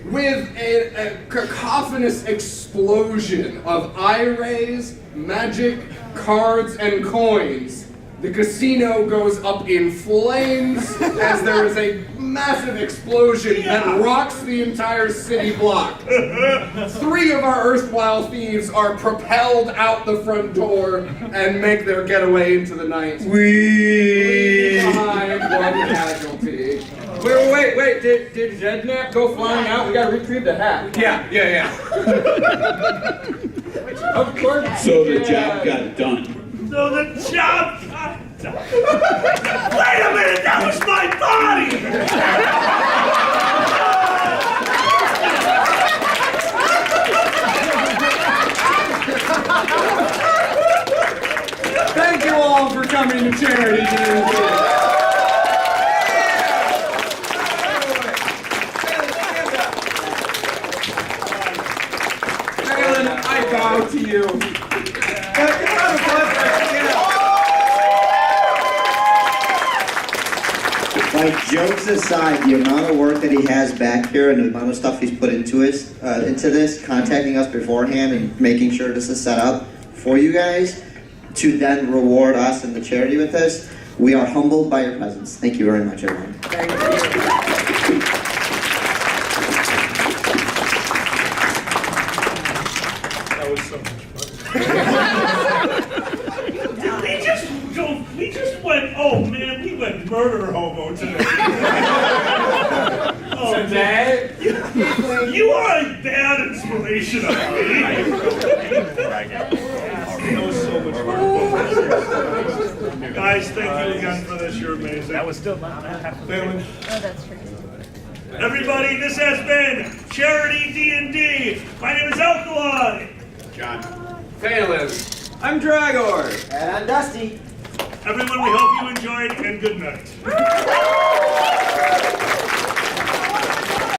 with a cacophonous explosion of eye rays, magic, cards, and coins, the casino goes up in flames as there is a massive explosion that rocks the entire city block. 3 of our erstwhile thieves are propelled out the front door and make their getaway into the night. Leaving behind one casualty. Wait, did Zednap go flying out? We gotta retrieve the hat. Yeah. Of course. So the job got done. So the job got done. Wait a minute, that was my body! Thank you all for coming to Charity D&D. I bow to you. Like, jokes aside, the amount of work that he has back here and the amount of stuff he's put into this, contacting us beforehand and making sure this is set up for you guys to then reward us and the charity with this, we are humbled by your presence. Thank you very much, everyone. Thank you. That was so much fun. we just went, oh man, we went murder hobo today. Oh, Today? You are a bad inspiration of me. That was so much fun. Guys, thank you again for this. You're amazing. That was still not half a minute. Oh, that's true. Everybody, this has been Charity D&D. My name is Alkali. John. Phelan. I'm Dragor. And I'm Dusty. Everyone, we hope you enjoyed, and good night.